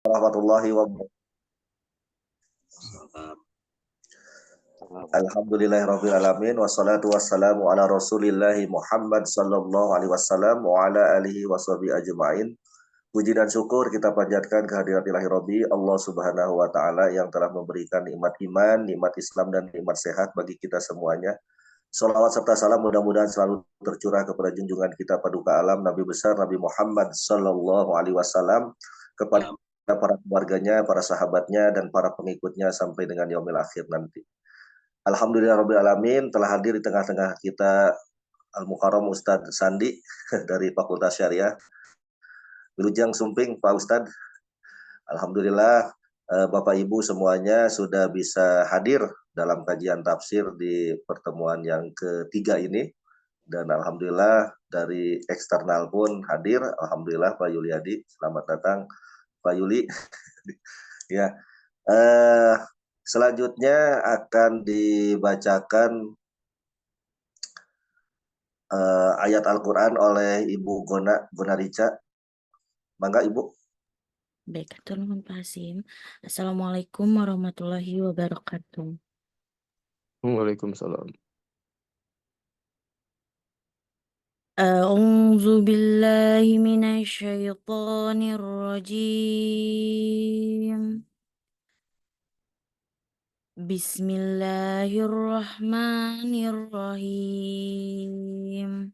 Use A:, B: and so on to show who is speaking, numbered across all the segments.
A: Warahmatullahi wabarakatuh. Alhamdulillahirabbil alamin wassalatu wassalamu ala Rasulillahi Muhammad sallallahu alaihi wasallam wa ala alihi washabihi ajmain. Puji dan syukur kita panjatkan kehadirat Ilahi Rabbi Allah Subhanahu wa taala yang telah memberikan nikmat iman, nikmat Islam dan nikmat sehat bagi kita semuanya. Salawat serta salam mudah-mudahan selalu tercurah kepada junjungan kita paduka alam Nabi besar Nabi Muhammad sallallahu alaihi wasallam, kepada para keluarganya, para sahabatnya dan para pengikutnya sampai dengan yaumil akhir nanti. Alhamdulillahirabbil alamin telah hadir di tengah-tengah kita Al-Mukarram Ustadz Sandi dari Fakultas Syariah. Wilujeng Sumping Pak Ustadz. Alhamdulillah Bapak Ibu semuanya sudah bisa hadir dalam kajian tafsir di pertemuan yang ketiga ini, dan alhamdulillah dari eksternal pun hadir. Alhamdulillah Pak Yuliadi, selamat datang Pak Yuli. Ya, selanjutnya akan dibacakan ayat Al-Quran oleh Ibu Gona Rica. Mangga Ibu.
B: Baik, Tuhan Pak Hasim. Assalamualaikum warahmatullahi wabarakatuh.
C: Waalaikumsalam.
B: A'udzu billahi minasyaitonir rajim. Bismillahirrahmanirrahim.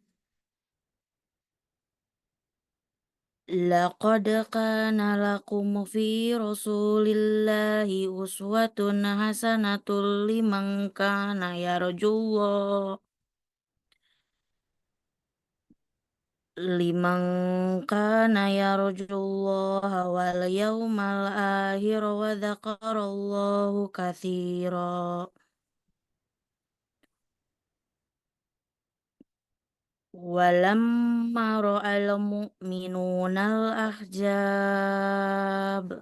B: Laqad kana lakum fi Rasulillahi uswatun hasanatul liman kana yarjullah wal yawmal akhir wa dzakarallahu katsira. Walamma ra'al mu'minunal ahzab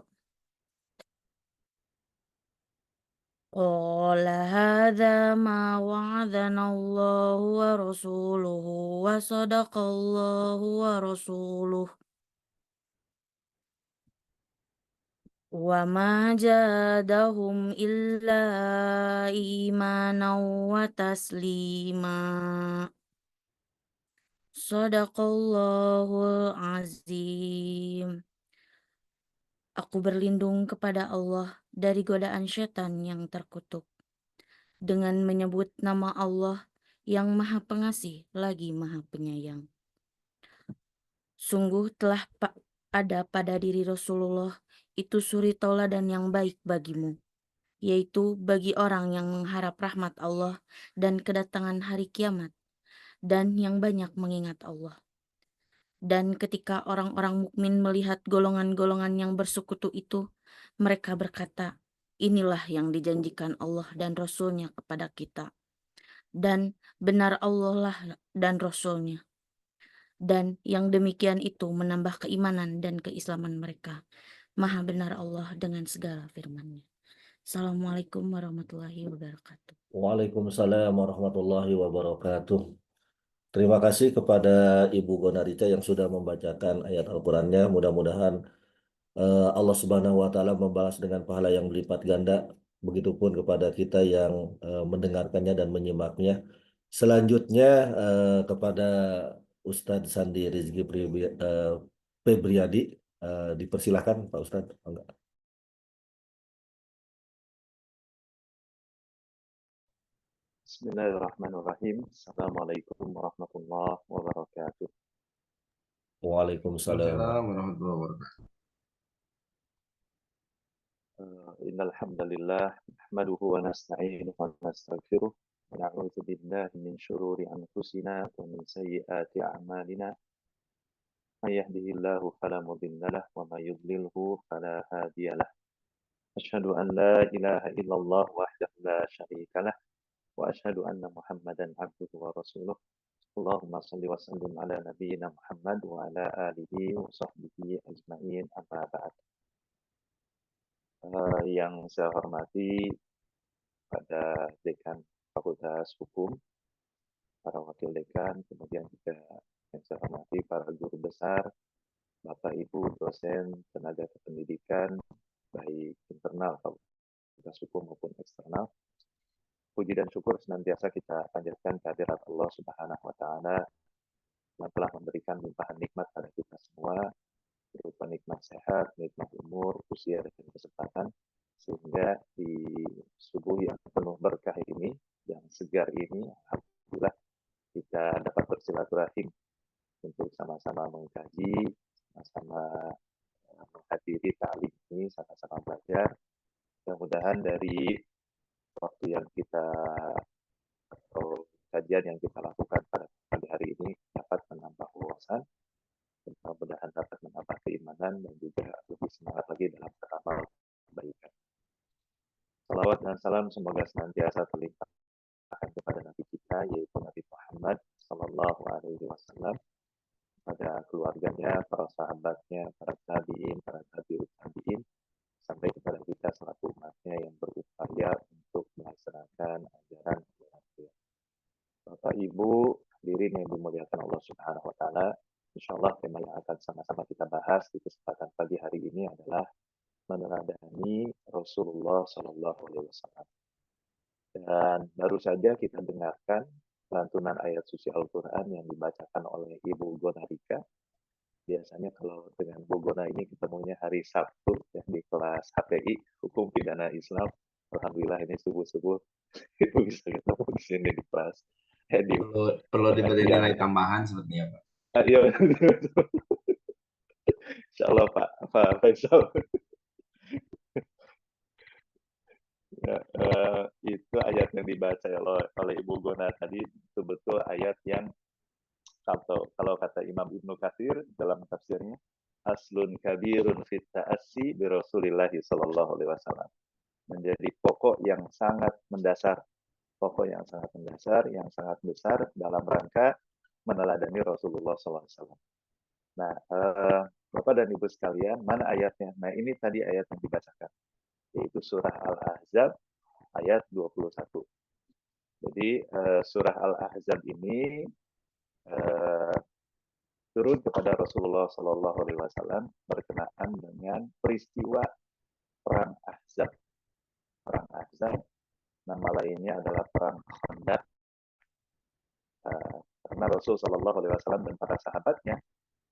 B: qala hadza ma wa'adanallahu wa rasuluhu wa sadaqallahu wa rasuluhu wa ma jadahum illa imanan wa taslima. Sadaqallahul azim. Aku berlindung kepada Allah dari godaan setan yang terkutuk, dengan menyebut nama Allah yang Maha Pengasih lagi Maha Penyayang. Sungguh telah ada pada diri Rasulullah itu suri tauladan yang baik bagimu, yaitu bagi orang yang mengharap rahmat Allah dan kedatangan hari kiamat, dan yang banyak mengingat Allah. Dan ketika orang-orang mukmin melihat golongan-golongan yang bersekutu itu, mereka berkata, inilah yang dijanjikan Allah dan Rasul-Nya kepada kita. Dan benar Allah lah dan Rasul-Nya. Dan yang demikian itu menambah keimanan dan keislaman mereka. Maha benar Allah dengan segala firman-Nya. Assalamualaikum warahmatullahi wabarakatuh.
A: Waalaikumsalam warahmatullahi wabarakatuh. Terima kasih kepada Ibu Gonarica yang sudah membacakan ayat Al-Qurannya. Mudah-mudahan Allah Subhanahu wa Ta'ala membalas dengan pahala yang berlipat ganda. Begitupun kepada kita yang mendengarkannya dan menyimaknya. Selanjutnya kepada Ustadz Sandi Rizky Febriadi, dipersilahkan Pak Ustadz.
D: Bismillahirrahmanirrahim. Assalamualaikum warahmatullahi wabarakatuh.
A: Waalaikumsalam.
C: Warahmatullahi wabarakatuh.
D: Innal hamdalillah nahmaduhu wa nasta'inuhu wa nastaghfiruh wa na'udzu billahi min shururi anfusina wa min sayyiati a'malina. May yahdihillahu fala mudilla lahu wa may yudlilhu fala hadiya lahu. Asyhadu an la ilaha illallah wahdahu la syarika lahu wa asyhadu anna Muhammadan abduhu wa rasuluh. Allahumma salli wa sallim ala nabiyyina Muhammad wa ala alihi wa sahbihi ajma'in, amma ba'd. Yang saya hormati pada Dekan Fakultas Hukum, para wakil dekan, kemudian juga yang saya hormati para guru besar Bapak Ibu dosen, tenaga kependidikan, baik internal fakultas hukum maupun eksternal. Puji dan syukur senantiasa kita panjatkan kehadirat Allah Subhanahu wa taala yang telah memberikan limpahan nikmat pada kita semua, berupa nikmat sehat, nikmat umur, usia dan kesempatan, sehingga di subuh yang penuh berkah ini, yang segar ini, alhamdulillah kita dapat bersilaturahim untuk sama-sama mengkaji, sama-sama menghadiri ta'lim ini, sama-sama belajar. Mudah-mudahan dari waktu yang kita atau kajian yang kita lakukan pada pagi hari ini dapat menambah wawasan, mudah-mudahan dapat menambah keimanan dan juga lebih semangat lagi dalam beramal kebaikan. Salawat dan salam semoga senantiasa terlimpahkan kepada Nabi kita, yaitu Nabi Muhammad Sallallahu Alaihi Wasallam, pada keluarganya, para sahabatnya, para tabiin, para tabiut tabiin, sampai kepada kita selaku umatnya yang berupaya untuk melaksanakan ajaran beliau. Bapak Ibu hadirin yang dimuliakan Allah Subhanahu wa taala, insyaallah tema yang akan sama-sama kita bahas di kesempatan pagi hari ini adalah meneladani Rasulullah Shallallahu alaihi wasallam. Dan baru saja kita dengarkan lantunan ayat suci Al-Qur'an yang dibacakan oleh Ibu Gonarika. Biasanya kalau dengan Bu Gona ini ketemunya hari Sabtu ya, di kelas HPI, Hukum Pidana Islam. Alhamdulillah ini subuh-subuh itu bisa ketemu di sini di kelas. Di
C: Perlu diberi nilai tambahan sepertinya Pak.
D: Iya, insya Allah Pak Faisal. Ya, itu ayat yang dibaca oleh Ibu Gona tadi betul-betul ayat yang kalau kata Imam Ibnu Katsir dalam tafsirnya, aslun kabirun fit ta'assi bi Rasulillah sallallahu alaihi wasallam. Menjadi pokok yang sangat mendasar, yang sangat besar dalam rangka meneladani Rasulullah sallallahu alaihi wasallam. Nah, Bapak dan Ibu sekalian, mana ayatnya? Nah, ini tadi ayat yang dibacakan, yaitu surah Al-Ahzab ayat 21. Jadi surah Al-Ahzab ini turun kepada Rasulullah Shallallahu Alaihi Wasallam berkenaan dengan peristiwa perang Ahzab. Perang Ahzab, nama lainnya adalah perang Khandaq. Karena Rasul Shallallahu Alaihi Wasallam dan para sahabatnya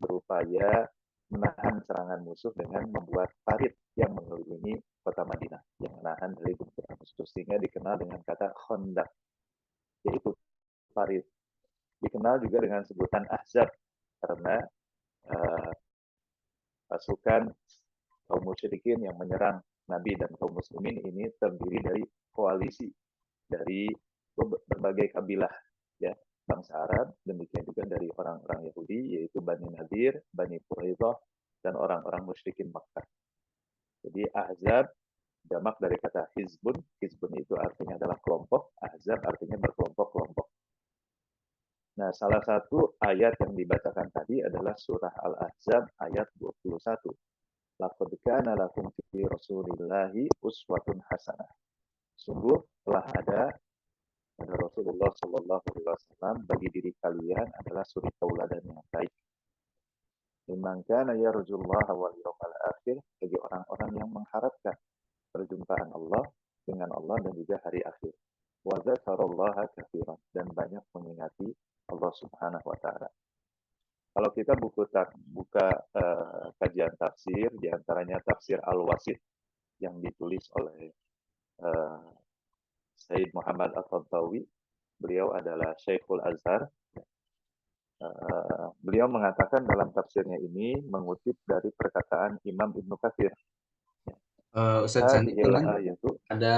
D: berupaya menahan serangan musuh dengan membuat parit yang mengelilingi kota Madinah, yang menahan dari benturan musuh, sehingga dikenal dengan kata Khandaq, yaitu parit. Dikenal juga dengan sebutan Ahzab karena pasukan kaum musyrikin yang menyerang Nabi dan kaum muslimin ini terdiri dari koalisi dari berbagai kabilah, ya, bangsa Arab, demikian juga dari orang-orang Yahudi, yaitu Bani Nadir, Bani Quraidah, dan orang-orang musyrikin Makkah. Jadi Ahzab jamak dari kata Hizbun. Hizbun itu artinya adalah kelompok, Ahzab artinya berkelompok-kelompok. Nah, salah satu ayat yang dibacakan tadi adalah surah Al-Ahzab ayat 21. Laqad kana lakum fi Rasulillahi uswatun hasanah. Sungguh telah ada pada Rasulullah Shallallahu Alaihi Wasallam bagi diri kalian adalah suri tauladan yang baik. Liman kana yarjullaha wal yawmal akhir, bagi orang-orang yang mengharapkan perjumpaan Allah dengan Allah dan juga hari akhir. Wa dzakarallaha katsiran, dan banyak mengingati Allah Subhanahu wa taala. Kalau kita buka kajian tafsir, diantaranya tafsir Al-Wasit yang ditulis oleh Sayyid Muhammad At-Tantawi, beliau adalah Syekhul Azhar. Beliau mengatakan dalam tafsirnya ini mengutip dari perkataan Imam Ibnu Katsir.
C: Ustadz Sandi, ada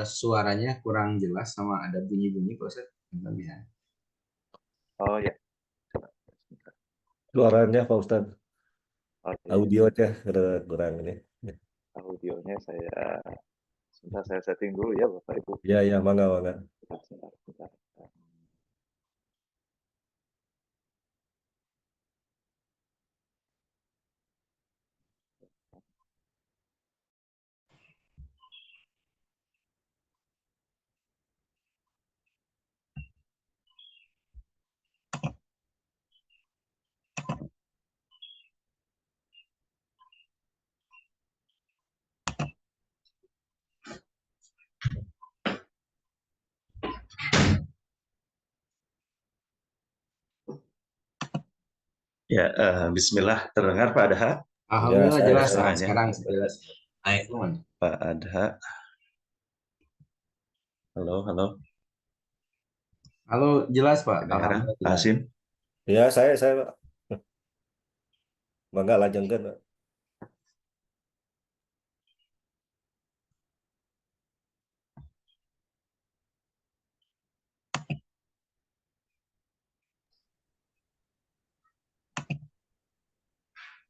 C: suaranya kurang jelas sama ada bunyi-bunyi Pak Ustadz. Bisa.
D: Oh ya.
A: Suaranya Pak Ustadz.
D: Okay.
A: Audionya kurang ini.
D: Audionya sebentar saya setting dulu ya Bapak Ibu.
A: Ya, mangga.
D: Sebentar.
A: Ya, Bismillah, terdengar Pak Adha?
C: Alhamdulillah
E: saya-
C: jelas.
E: saya-
C: Sekarang jelas. Baik,
A: Pak Adha. Halo, halo.
C: Halo, jelas Pak.
A: Kedengaran?
C: Alhamdulillah
A: Pak
C: jelas.
A: Hasim?
E: Ya, saya Pak. Mangga lanjutkan, Pak.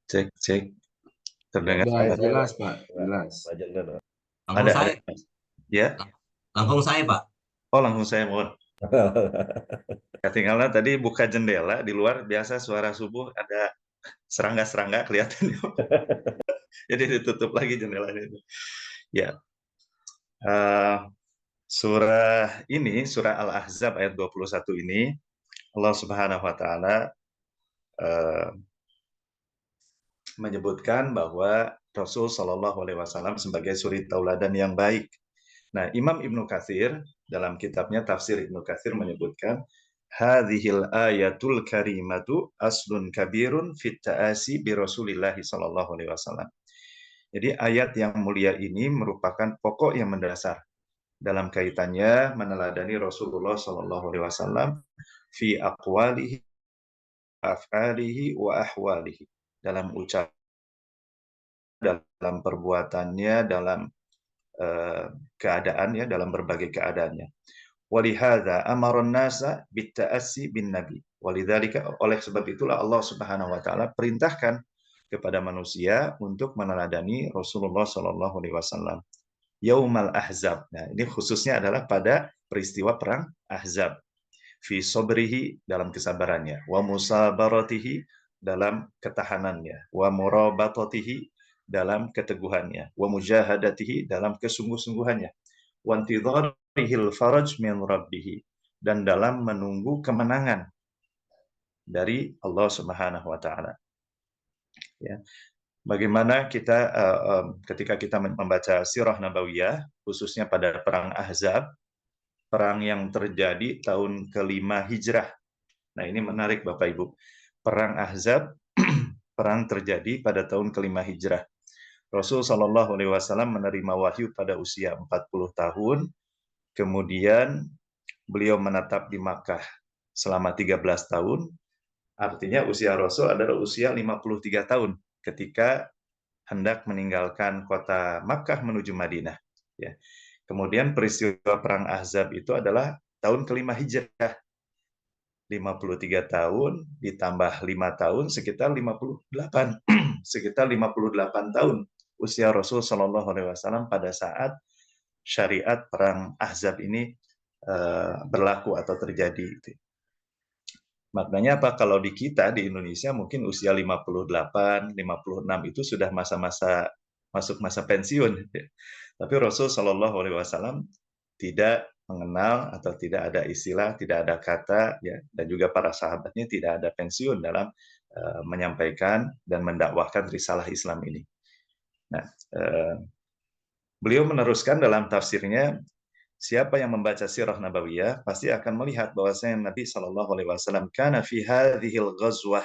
A: Cek, cek. Terdengar?
C: Jelas,
E: Saya,
C: jelas
E: Pak.
C: Pak. Jelas.
E: Lanjutkan, Pak.
F: Langsung saya,
A: Ya?
F: langsung saya Pak.
A: Oh, langsung saya mohon. Ketinggalan tadi buka jendela di luar, biasa suara subuh ada serangga-serangga kelihatan. Jadi ditutup lagi jendelanya itu. Ya. Surah ini, surah Al-Ahzab ayat 21 ini, Allah Subhanahu wa taala menyebutkan bahwa Rasul Shallallahu alaihi wasallam sebagai suri tauladan yang baik. Nah, Imam Ibnu Katsir dalam kitabnya Tafsir Ibnu Katsir menyebutkan hadhil ayatul karimatu aslun kabirun fit ta'asi bi Rasulillah sallallahu alaihi wasallam. Jadi ayat yang mulia ini merupakan pokok yang mendasar dalam kaitannya meneladani Rasulullah sallallahu alaihi wasallam fi aqwalihi, af'alihi wa ahwalihi, dalam ucapan, dalam perbuatannya, dalam keadaan, ya, dalam berbagai keadaannya. Walihada amaron nasa bitta'assi bin nabi. Walidzalika, oleh sebab itulah Allah Subhanahu wa taala perintahkan kepada manusia untuk meneladani Rasulullah sallallahu alaihi wasallam. Yaumal Ahzab. Nah, ini khususnya adalah pada peristiwa perang Ahzab. Fi sobrihi, dalam kesabarannya, wa musabaratihi, dalam ketahanannya, wa murabatatihi, dalam keteguhannya, wa mujahadatihi, dalam kesungguh-sungguhannya, wa intidharihil faraj min rabbih, dan dalam menunggu kemenangan dari Allah Subhanahu wa taala. Ya. Bagaimana kita ketika kita membaca sirah nabawiyah, khususnya pada perang Ahzab, perang yang terjadi tahun ke-5 Hijrah. Nah, ini menarik Bapak Ibu. Perang Ahzab, perang terjadi pada tahun ke-5 Hijrah. Rasul Shallallahu alaihi wasallam menerima wahyu pada usia 40 tahun. Kemudian beliau menetap di Makkah selama 13 tahun. Artinya usia Rasul adalah usia 53 tahun ketika hendak meninggalkan kota Makkah menuju Madinah. Ya. Kemudian peristiwa perang Ahzab itu adalah tahun ke-5 Hijrah. 53 tahun ditambah 5 tahun sekitar 58. Sekitar 58 tahun usia Rasul Shallallahu alaihi wasallam pada saat syariat perang Ahzab ini berlaku atau terjadi. Maknanya apa? Kalau di kita di Indonesia mungkin usia 58, 56 itu sudah masa-masa masuk masa pensiun. Tapi Rasul Shallallahu alaihi wasallam tidak mengenal atau tidak ada istilah, tidak ada kata, ya, dan juga para sahabatnya tidak ada pensiun dalam menyampaikan dan mendakwahkan risalah Islam ini. Nah, beliau meneruskan dalam tafsirnya, siapa yang membaca sirah nabawiyah pasti akan melihat bahwasanya Nabi Shallallahu alaihi wasallam kana fi hadhil ghazwah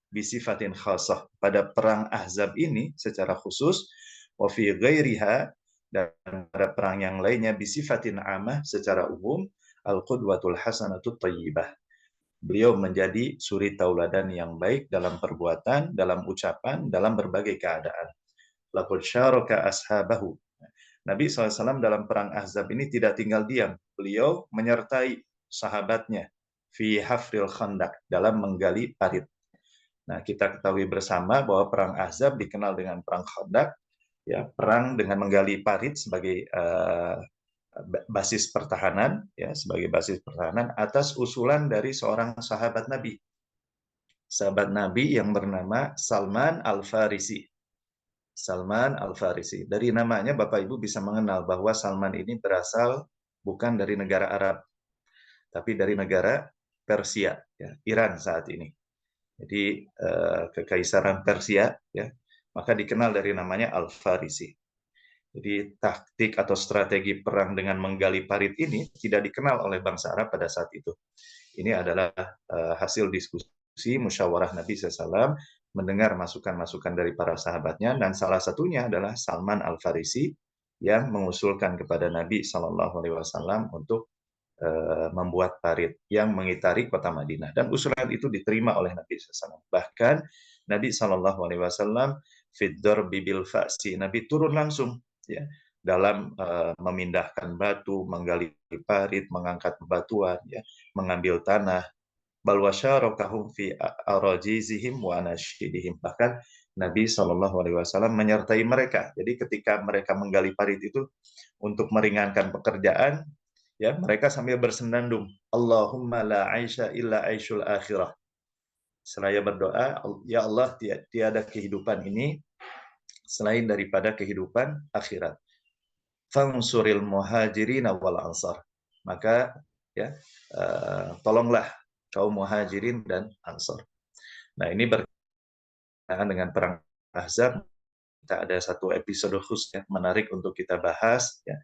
A: bi sifatin khassah, pada perang Ahzab ini secara khusus, wa fi ghairiha, dan pada perang yang lainnya bisifatin amah, secara umum, al-qudwatul hasanatut thayyibah. Beliau menjadi suri tauladan yang baik dalam perbuatan, dalam ucapan, dalam berbagai keadaan. Laqad syaraka ashabahu. Nabi SAW dalam perang Ahzab ini tidak tinggal diam. Beliau menyertai sahabatnya fi hafril khandaq, dalam menggali parit. Nah, kita ketahui bersama bahwa perang Ahzab dikenal dengan perang Khandaq, ya, perang dengan menggali parit sebagai basis pertahanan, ya, sebagai basis pertahanan atas usulan dari seorang sahabat Nabi yang bernama Salman Al-Farisi. Salman Al-Farisi. Dari namanya Bapak Ibu bisa mengenal bahwa Salman ini berasal bukan dari negara Arab, tapi dari negara Persia, ya, Iran saat ini. Jadi kekaisaran Persia, ya, maka dikenal dari namanya Al-Farisi. Jadi taktik atau strategi perang dengan menggali parit ini tidak dikenal oleh bangsa Arab pada saat itu. Ini adalah hasil diskusi
G: diskusi, musyawarah Nabi SAW, mendengar masukan-masukan dari para sahabatnya, dan salah satunya adalah Salman Al-Farisi yang mengusulkan kepada Nabi SAW untuk membuat parit yang mengitari kota Madinah, dan usulan itu diterima oleh Nabi SAW. Bahkan Nabi SAW fiddor bibil faksi, Nabi turun langsung ya dalam memindahkan batu, menggali parit, mengangkat bebatuan, ya, mengambil tanah. Bal wasyarokahum fi arajizihim wa anasyidihim. Bahkan Nabi SAW menyertai mereka. Jadi ketika mereka menggali parit itu untuk meringankan pekerjaan, ya, mereka sambil bersenandung, Allahumma la aisha illa aishul akhirah. Seraya berdoa, ya Allah, tiada kehidupan ini selain daripada kehidupan akhirat. Fansuril muhajirin wal ansar. Maka ya, tolonglah kaum muhajirin dan ansar. Nah, ini berkaitan dengan perang Ahzab. Kita ada satu episode khusus ya, menarik untuk kita bahas ya,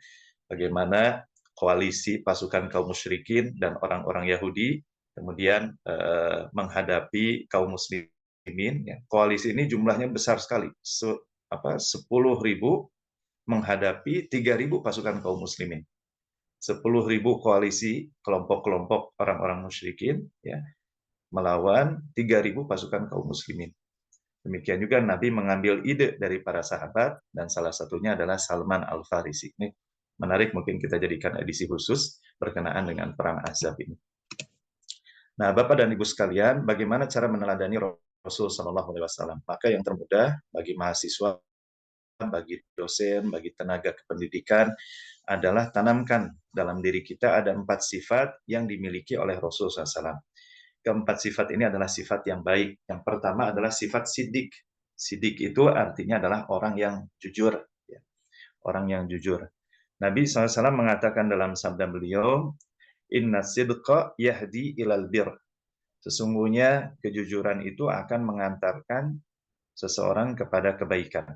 G: bagaimana koalisi pasukan kaum musyrikin dan orang-orang Yahudi kemudian menghadapi kaum muslimin. Ya. Koalisi ini jumlahnya besar sekali, 10.000 menghadapi 3.000 pasukan kaum muslimin. 10.000 koalisi kelompok-kelompok orang-orang musyrikin ya, melawan 3.000 pasukan kaum muslimin. Demikian juga Nabi mengambil ide dari para sahabat, dan salah satunya adalah Salman Al-Farisi. Ini menarik, mungkin kita jadikan edisi khusus berkenaan dengan perang Ahzab ini. Nah, Bapak dan Ibu sekalian, bagaimana cara meneladani Rasul Shallallahu Alaihi Wasallam? Maka yang termudah bagi mahasiswa, bagi dosen, bagi tenaga kependidikan adalah tanamkan dalam diri kita ada 4 sifat yang dimiliki oleh Rasul SAW. Keempat sifat ini adalah sifat yang baik. Yang pertama adalah sifat sidik. Sidik itu artinya adalah orang yang jujur. Ya. Orang yang jujur. Nabi SAW mengatakan dalam sabda beliau, Inna sidqa yahdi ilal bir. Sesungguhnya kejujuran itu akan mengantarkan seseorang kepada kebaikan.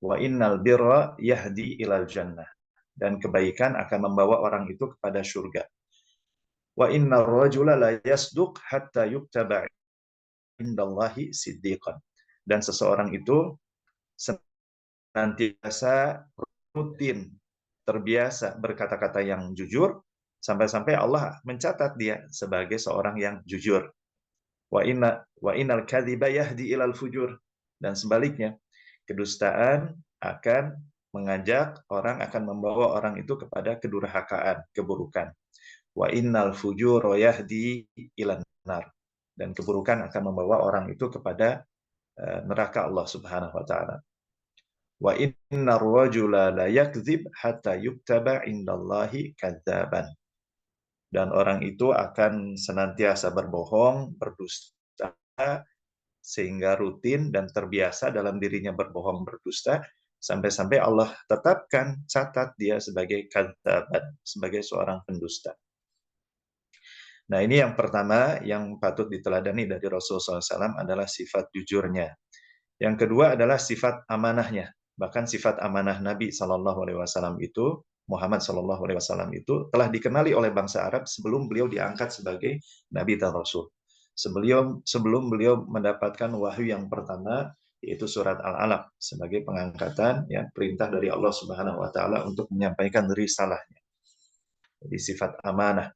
G: Wa innal birra yahdi ilal jannah. Dan kebaikan akan membawa orang itu kepada surga. Wa innar rajula la yasduq hatta yuktaba indallahi siddiqan. Dan seseorang itu senantiasa rutin, terbiasa berkata-kata yang jujur, sampai-sampai Allah mencatat dia sebagai seorang yang jujur. Wa innal kadhiba yahdi ilal fujur. Dan sebaliknya, kedustaan akan mengajak orang, akan membawa orang itu kepada kedurhakaan, keburukan. Wa innal fujura yahdi ilan nar. Dan keburukan akan membawa orang itu kepada neraka Allah Subhanahu wa taala. Wa innar rajula la yakdzib hatta yuktaba indallahi kadzaban. Dan orang itu akan senantiasa berbohong, berdusta, sehingga rutin dan terbiasa dalam dirinya berbohong, berdusta, sampai-sampai Allah tetapkan, catat dia sebagai kadzaban, sebagai seorang pendusta. Nah, ini yang pertama yang patut diteladani dari Rasulullah SAW adalah sifat jujurnya. Yang kedua adalah sifat amanahnya. Bahkan sifat amanah Nabi SAW itu, Muhammad SAW itu telah dikenali oleh bangsa Arab sebelum beliau diangkat sebagai Nabi dan Rasul. Sebelum beliau mendapatkan wahyu yang pertama, yaitu surat Al-Alaq sebagai pengangkatan, ya, perintah dari Allah Subhanahu Wa Taala untuk menyampaikan risalahnya. Jadi sifat amanah.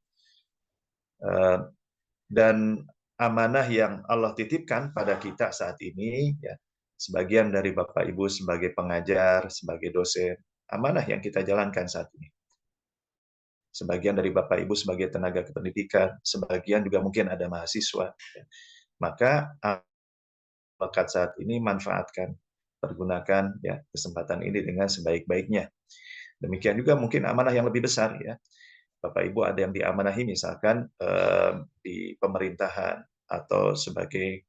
G: Dan amanah yang Allah titipkan pada kita saat ini, ya, sebagian dari Bapak Ibu sebagai pengajar, sebagai dosen, amanah yang kita jalankan saat ini. Sebagian dari Bapak Ibu sebagai tenaga kependidikan, sebagian juga mungkin ada mahasiswa. Ya. Maka bakat saat ini manfaatkan, pergunakan ya kesempatan ini dengan sebaik-baiknya. Demikian juga mungkin amanah yang lebih besar, ya. Bapak Ibu ada yang diamanahi misalkan di pemerintahan atau sebagai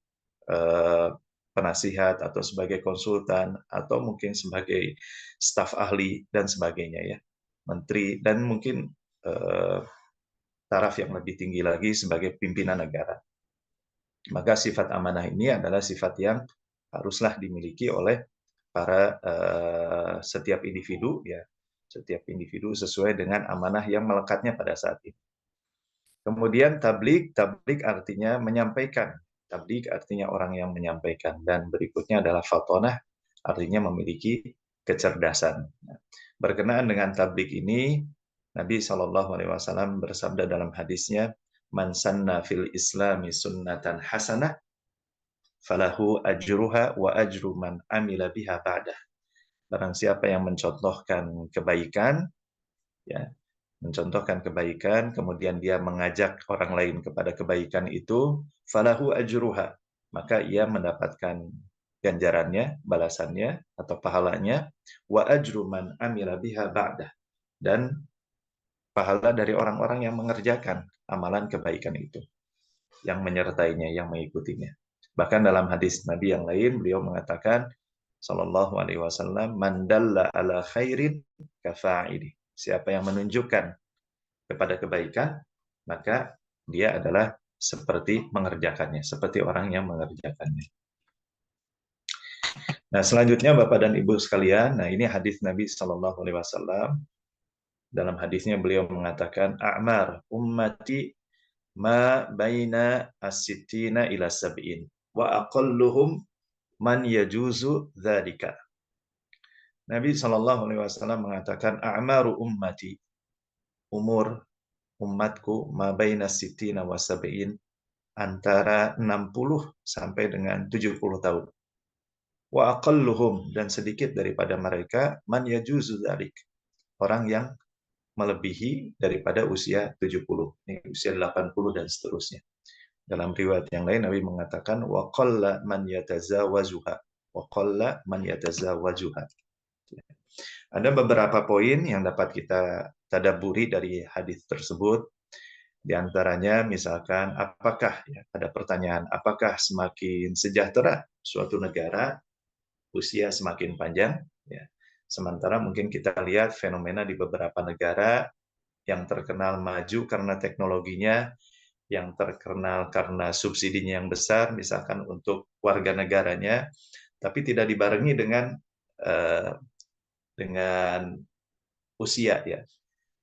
G: penasihat atau sebagai konsultan atau mungkin sebagai staf ahli dan sebagainya, ya, menteri, dan mungkin taraf yang lebih tinggi lagi sebagai pimpinan negara. Maka sifat amanah ini adalah sifat yang haruslah dimiliki oleh para setiap individu, ya. Setiap individu sesuai dengan amanah yang melekatnya pada saat ini. Kemudian tablik artinya menyampaikan Tabligh artinya orang yang menyampaikan, dan berikutnya adalah fatonah, artinya memiliki kecerdasan. Berkenaan dengan tabligh ini, Nabi SAW bersabda dalam hadisnya, "Man sanna fil islami sunnatan hasanah, falahu ajruha wa ajru man amila biha ba'dah." Barang siapa yang mencontohkan kebaikan, ya, mencontohkan kebaikan, kemudian dia mengajak orang lain kepada kebaikan itu, falahu ajruha, maka ia mendapatkan ganjarannya, balasannya atau pahalanya, wa ajru man amila biha ba'dah, dan pahala dari orang-orang yang mengerjakan amalan kebaikan itu, yang menyertainya, yang mengikutinya. Bahkan dalam hadis Nabi yang lain, beliau mengatakan, Sallallahu Alaihi Wasallam, "Man dalla ala khairin kafa'ili." Siapa yang menunjukkan kepada kebaikan, maka dia adalah seperti mengerjakannya, seperti orang yang mengerjakannya. Nah, selanjutnya Bapak dan Ibu sekalian, nah ini hadis Nabi Sallallahu Alaihi Wasallam. Dalam hadisnya beliau mengatakan, "A'mar ummati ma baina as-sittina ila sab'in wa aqalluhum man yajuzu dzalika." Nabi Shallallahu Alaihi Wasallam mengatakan, "A'maru ummati," umur umatku, ma baina sittina wa sab'in, antara 60 sampai dengan 70 tahun. Wa aqalluhum, dan sedikit daripada mereka, man yajuzu dzalik, orang yang melebihi daripada usia 70, ini usia 80 dan seterusnya. Dalam riwayat yang lain Nabi mengatakan, wa qalla man yatazawajuha, wa qalla man yatazawajuha. Ada beberapa poin yang dapat kita tadabburi dari hadis tersebut. Di antaranya misalkan, apakah, ya, ada pertanyaan, apakah semakin sejahtera suatu negara usia semakin panjang, ya. Sementara mungkin kita lihat fenomena di beberapa negara yang terkenal maju karena teknologinya, yang terkenal karena subsidinya yang besar, misalkan untuk warga negaranya, tapi tidak dibarengi dengan usia, ya.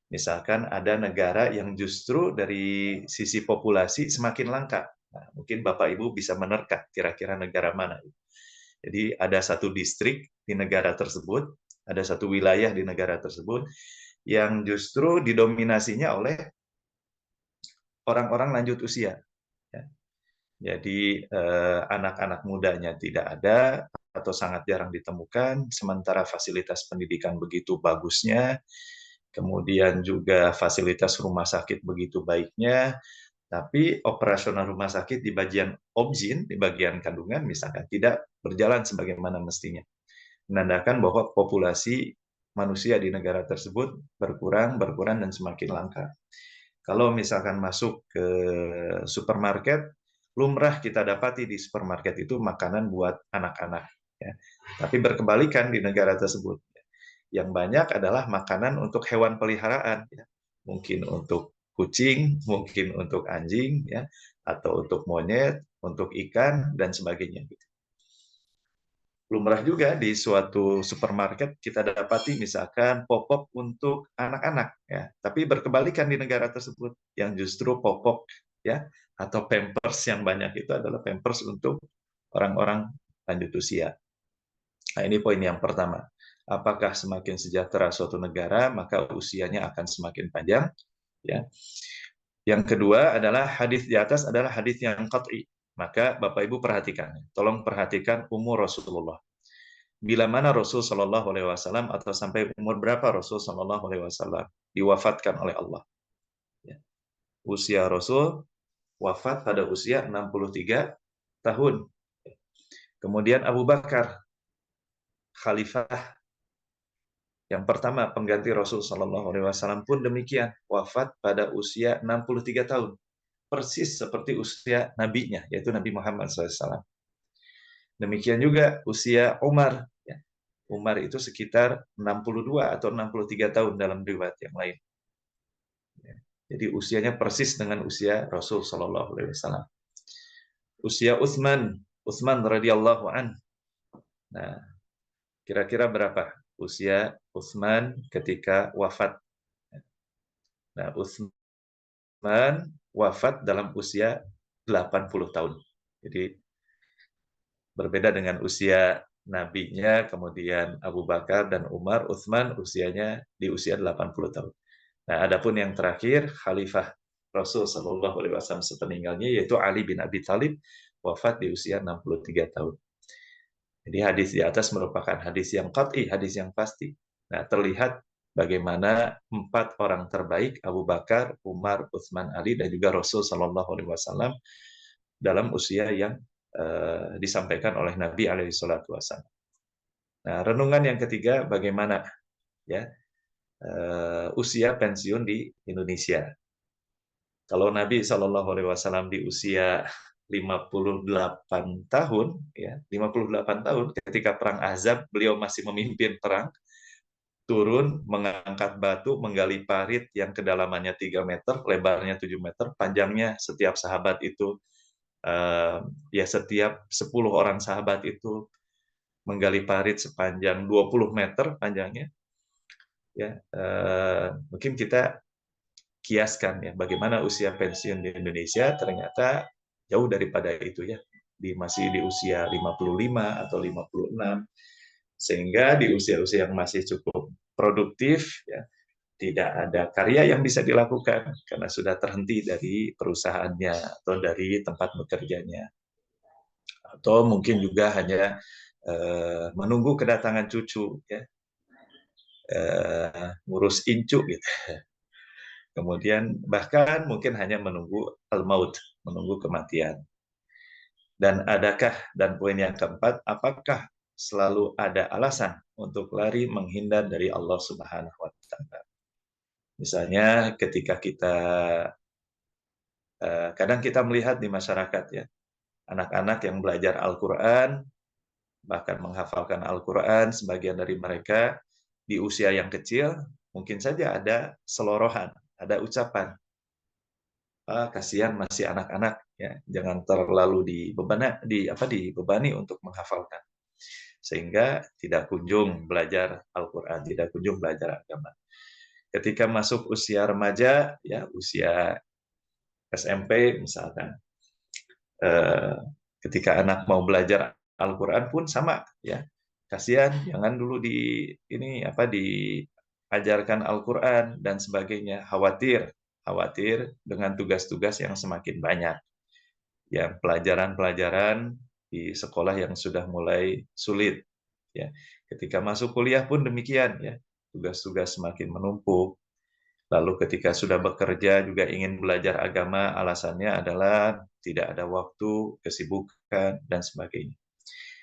G: Misalkan ada negara yang justru dari sisi populasi semakin langka. Nah, mungkin Bapak Ibu bisa menerka kira-kira negara mana. Jadi ada satu distrik di negara tersebut, ada satu wilayah di negara tersebut yang justru didominasinya oleh orang-orang lanjut usia. Jadi anak-anak mudanya tidak ada atau sangat jarang ditemukan, sementara fasilitas pendidikan begitu bagusnya, kemudian juga fasilitas rumah sakit begitu baiknya, tapi operasional rumah sakit di bagian obgyn, di bagian kandungan misalkan, tidak berjalan sebagaimana mestinya. Menandakan bahwa populasi manusia di negara tersebut berkurang, dan semakin langka. Kalau misalkan masuk ke supermarket, lumrah kita dapati di supermarket itu makanan buat anak-anak. Ya. Tapi berkebalikan di negara tersebut. Yang banyak adalah makanan untuk hewan peliharaan. Ya. Mungkin untuk kucing, mungkin untuk anjing, ya, atau untuk monyet, untuk ikan, dan sebagainya. Lumrah juga di suatu supermarket kita dapati misalkan popok untuk anak-anak, ya, tapi berkebalikan di negara tersebut yang justru popok, ya, atau pampers yang banyak itu adalah pampers untuk orang-orang lanjut usia. Nah, ini poin yang pertama. Apakah semakin sejahtera suatu negara, maka usianya akan semakin panjang, ya. Yang kedua adalah hadis di atas adalah hadis yang qat'i. Maka Bapak Ibu perhatikan, tolong perhatikan umur Rasulullah. Bila mana Rasul Shallallahu Alaihi Wasallam, atau sampai umur berapa Rasul Shallallahu Alaihi Wasallam diwafatkan oleh Allah. Ya. Usia Rasul wafat pada usia 63 tahun. Kemudian Abu Bakar, khalifah yang pertama pengganti Rasul Shallallahu Alaihi Wasallam pun demikian, wafat pada usia 63 tahun, persis seperti usia nabinya, yaitu Nabi Muhammad SAW. Demikian juga usia Umar. Ya. Umar itu sekitar 62 atau 63 tahun dalam riwayat yang lain. Ya. Jadi usianya persis dengan usia Rasul Shallallahu Alaihi Wasallam. Usia Utsman radhiyallahu an. Nah, kira-kira berapa usia Utsman ketika wafat? Nah, Utsman wafat dalam usia 80 tahun. Jadi berbeda dengan usia nabinya, kemudian Abu Bakar dan Umar, Utsman usianya di usia 80 tahun. Nah, adapun yang terakhir Khalifah Rasul Shallallahu Alaihi Wasallam sepeninggalnya yaitu Ali bin Abi Thalib, wafat di usia 63 tahun. Jadi hadis di atas merupakan hadis yang qat'i, hadis yang pasti. Nah, terlihat bagaimana 4 orang terbaik Abu Bakar, Umar, Utsman, Ali dan juga Rasul Shallallahu Alaihi Wasallam dalam usia yang disampaikan oleh Nabi alaihi salatu wasallam. Nah, renungan yang ketiga bagaimana ya usia pensiun di Indonesia. Kalau Nabi Shallallahu Alaihi Wasallam di usia 58 tahun, ya 58 tahun ketika perang Ahzab beliau masih memimpin perang, turun mengangkat batu, menggali parit yang kedalamannya 3 meter, lebarnya 7 meter, panjangnya setiap sahabat itu ya setiap 10 orang sahabat itu menggali parit sepanjang 20 meter panjangnya. Ya, mungkin kita kiaskan ya bagaimana usia pensiun di Indonesia ternyata jauh daripada itu ya. Masih di usia 55 atau 56. Sehingga di usia-usia yang masih cukup produktif ya, tidak ada karya yang bisa dilakukan karena sudah terhenti dari perusahaannya atau dari tempat bekerjanya. Atau mungkin juga hanya menunggu kedatangan cucu ya. Ngurus incu gitu. Kemudian bahkan mungkin hanya menunggu al-maut, menunggu kematian. Dan poin yang keempat, apakah selalu ada alasan untuk lari menghindar dari Allah Subhanahu wa taala? Misalnya ketika kita kadang kita melihat di masyarakat ya, anak-anak yang belajar Al-Qur'an, bahkan menghafalkan Al-Qur'an, sebagian dari mereka di usia yang kecil mungkin saja ada selorohan, ada ucapan, kasihan masih anak-anak ya, jangan terlalu dibebani untuk menghafalkan, sehingga tidak kunjung belajar Al-Qur'an, tidak kunjung belajar agama. Ketika masuk usia remaja ya, usia SMP misalkan, ketika anak mau belajar Al-Qur'an pun sama ya, kasihan jangan dulu diajarkan Al-Qur'an dan sebagainya, khawatir dengan tugas-tugas yang semakin banyak, yang pelajaran-pelajaran di sekolah yang sudah mulai sulit ya. Ketika masuk kuliah pun demikian ya, tugas-tugas semakin menumpuk. Lalu ketika sudah bekerja juga ingin belajar agama, alasannya adalah tidak ada waktu, kesibukan dan sebagainya.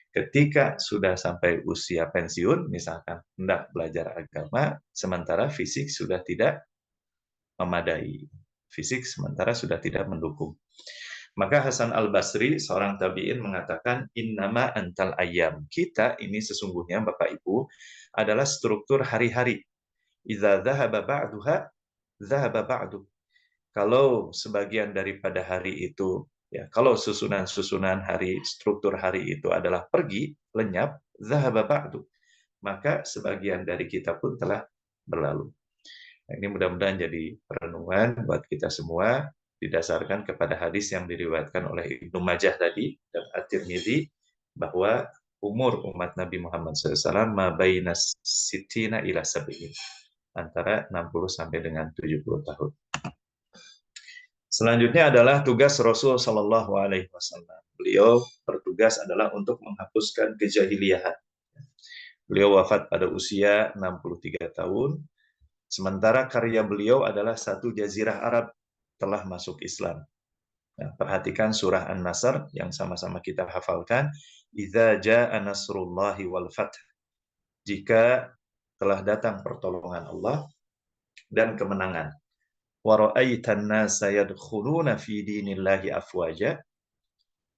G: Ketika sudah sampai usia pensiun, misalkan hendak belajar agama, sementara fisik sudah tidak memadai. Fisik sementara sudah tidak mendukung. Maka Hasan al-Basri, seorang tabi'in, mengatakan, innama antal ayyam. Kita ini sesungguhnya, Bapak Ibu, adalah struktur hari-hari. Idza dhahaba ba'duha, dhahaba ba'du. Kalau sebagian daripada hari itu, ya, kalau susunan-susunan hari, struktur hari itu adalah pergi, lenyap, dhahaba ba'du, maka sebagian dari kita pun telah berlalu. Nah, ini mudah-mudahan jadi perenungan buat kita semua, didasarkan kepada hadis yang diriwayatkan oleh Ibnu Majah tadi dan At-Tirmidzi, bahwa umur umat Nabi Muhammad SAW mabaina sitina ila sab'in, antara 60 sampai dengan 70 tahun. Selanjutnya adalah tugas Rasul Shallallahu Alaihi Wasallam. Beliau bertugas adalah untuk menghapuskan kejahiliahan. Beliau wafat pada usia 63 tahun, sementara karya beliau adalah satu jazirah Arab telah masuk Islam. Nah, perhatikan surah An-Nasr yang sama-sama kita hafalkan. Idza jaa nasrullahi wal fath. Jika telah datang pertolongan Allah dan kemenangan. Wa ra'aitan nasa yadkhuluna fi dinillahi afwaja.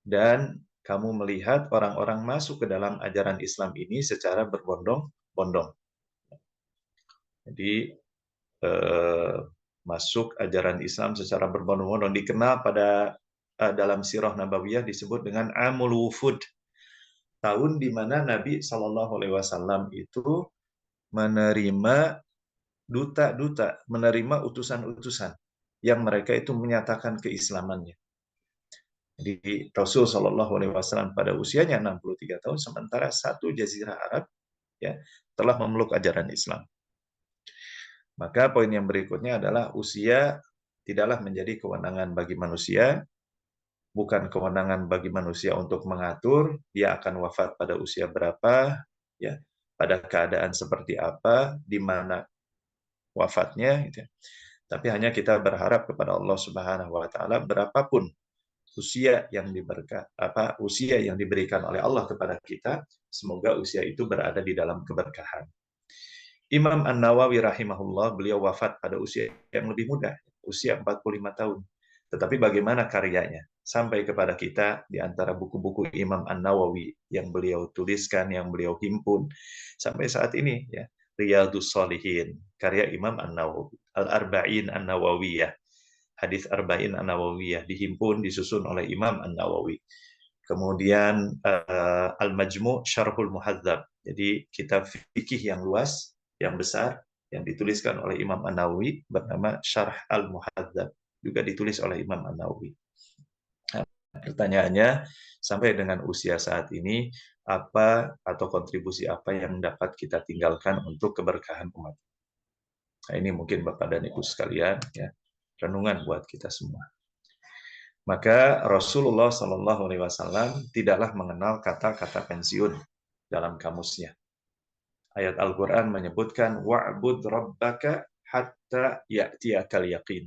G: Dan kamu melihat orang-orang masuk ke dalam ajaran Islam ini secara berbondong-bondong. Jadi masuk ajaran Islam secara berbondong-bondong dikenal pada dalam sirah nabawiyah disebut dengan Amul Wufud, tahun di mana Nabi Shallallahu Alaihi Wasallam itu menerima duta-duta, menerima utusan-utusan yang mereka itu menyatakan keislamannya. Jadi Rasul Shallallahu Alaihi Wasallam pada usianya 63 tahun, sementara satu jazirah Arab ya telah memeluk ajaran Islam. Maka poin yang berikutnya adalah usia tidaklah menjadi kewenangan bagi manusia, bukan kewenangan bagi manusia untuk mengatur dia akan wafat pada usia berapa, ya, pada keadaan seperti apa, di mana wafatnya, gitu. Tapi hanya kita berharap kepada Allah Subhanahu Wa Taala berapapun usia yang usia yang diberikan oleh Allah kepada kita, semoga usia itu berada di dalam keberkahan. Imam An-Nawawi rahimahullah, beliau wafat pada usia yang lebih muda, usia 45 tahun. Tetapi bagaimana karyanya? Sampai kepada kita di antara buku-buku Imam An-Nawawi yang beliau tuliskan, yang beliau himpun sampai saat ini, ya, Riyadhus Shalihin, karya Imam An-Nawawi, Al-Arba'in An-Nawawiyah, hadis Arba'in An-Nawawiyah dihimpun, disusun oleh Imam An-Nawawi. Kemudian Al-Majmu' Syarhul Muhadzab, jadi kitab fikih yang luas, yang besar, yang dituliskan oleh Imam An-Nawawi bernama Syarh Al-Muhadzab, juga ditulis oleh Imam An-Nawawi. Nah, pertanyaannya, sampai dengan usia saat ini, apa atau kontribusi apa yang dapat kita tinggalkan untuk keberkahan umat? Nah, ini mungkin Bapak dan Ibu sekalian, ya, renungan buat kita semua. Maka Rasulullah Shallallahu Alaihi Wasallam tidaklah mengenal kata-kata pensiun dalam kamusnya. Ayat Al-Quran menyebutkan wa'bud rabbaka hatta ya'tiyakal yaqin.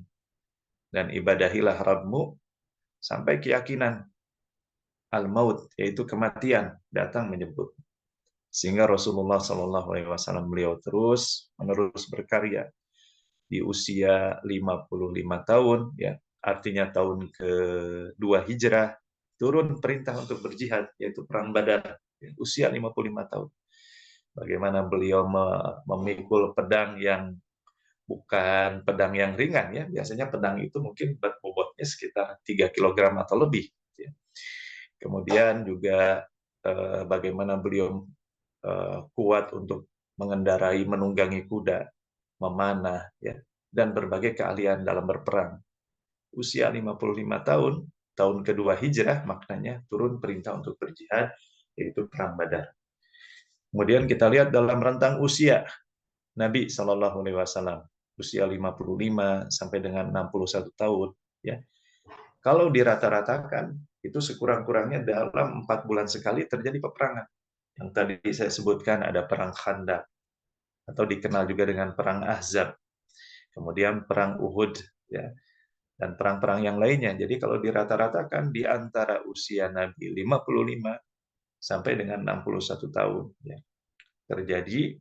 G: Dan ibadahilah Rabbmu sampai keyakinan al-maut, yaitu kematian, datang menyebut. Sehingga Rasulullah SAW beliau menerus berkarya di usia 55 tahun, ya, artinya tahun kedua hijrah, turun perintah untuk berjihad, yaitu perang Badar, ya, usia 55 tahun. Bagaimana beliau memikul pedang yang bukan pedang yang ringan, ya. Biasanya pedang itu mungkin bobotnya sekitar 3 kg atau lebih. Ya. Kemudian juga bagaimana beliau kuat untuk mengendarai, menunggangi kuda, memanah, ya, dan berbagai keahlian dalam berperang. Usia 55 tahun, tahun kedua hijrah, maknanya turun perintah untuk berjihad, yaitu perang Badar. Kemudian kita lihat dalam rentang usia Nabi Shallallahu Alaihi Wasallam, usia 55 sampai dengan 61 tahun, ya. Kalau dirata-ratakan, itu sekurang-kurangnya dalam 4 bulan sekali terjadi peperangan. Yang tadi saya sebutkan ada perang Khandaq, atau dikenal juga dengan perang Ahzab, kemudian perang Uhud, ya, dan perang-perang yang lainnya. Jadi kalau dirata-ratakan di antara usia Nabi 55 sampai dengan 61 tahun, ya, terjadi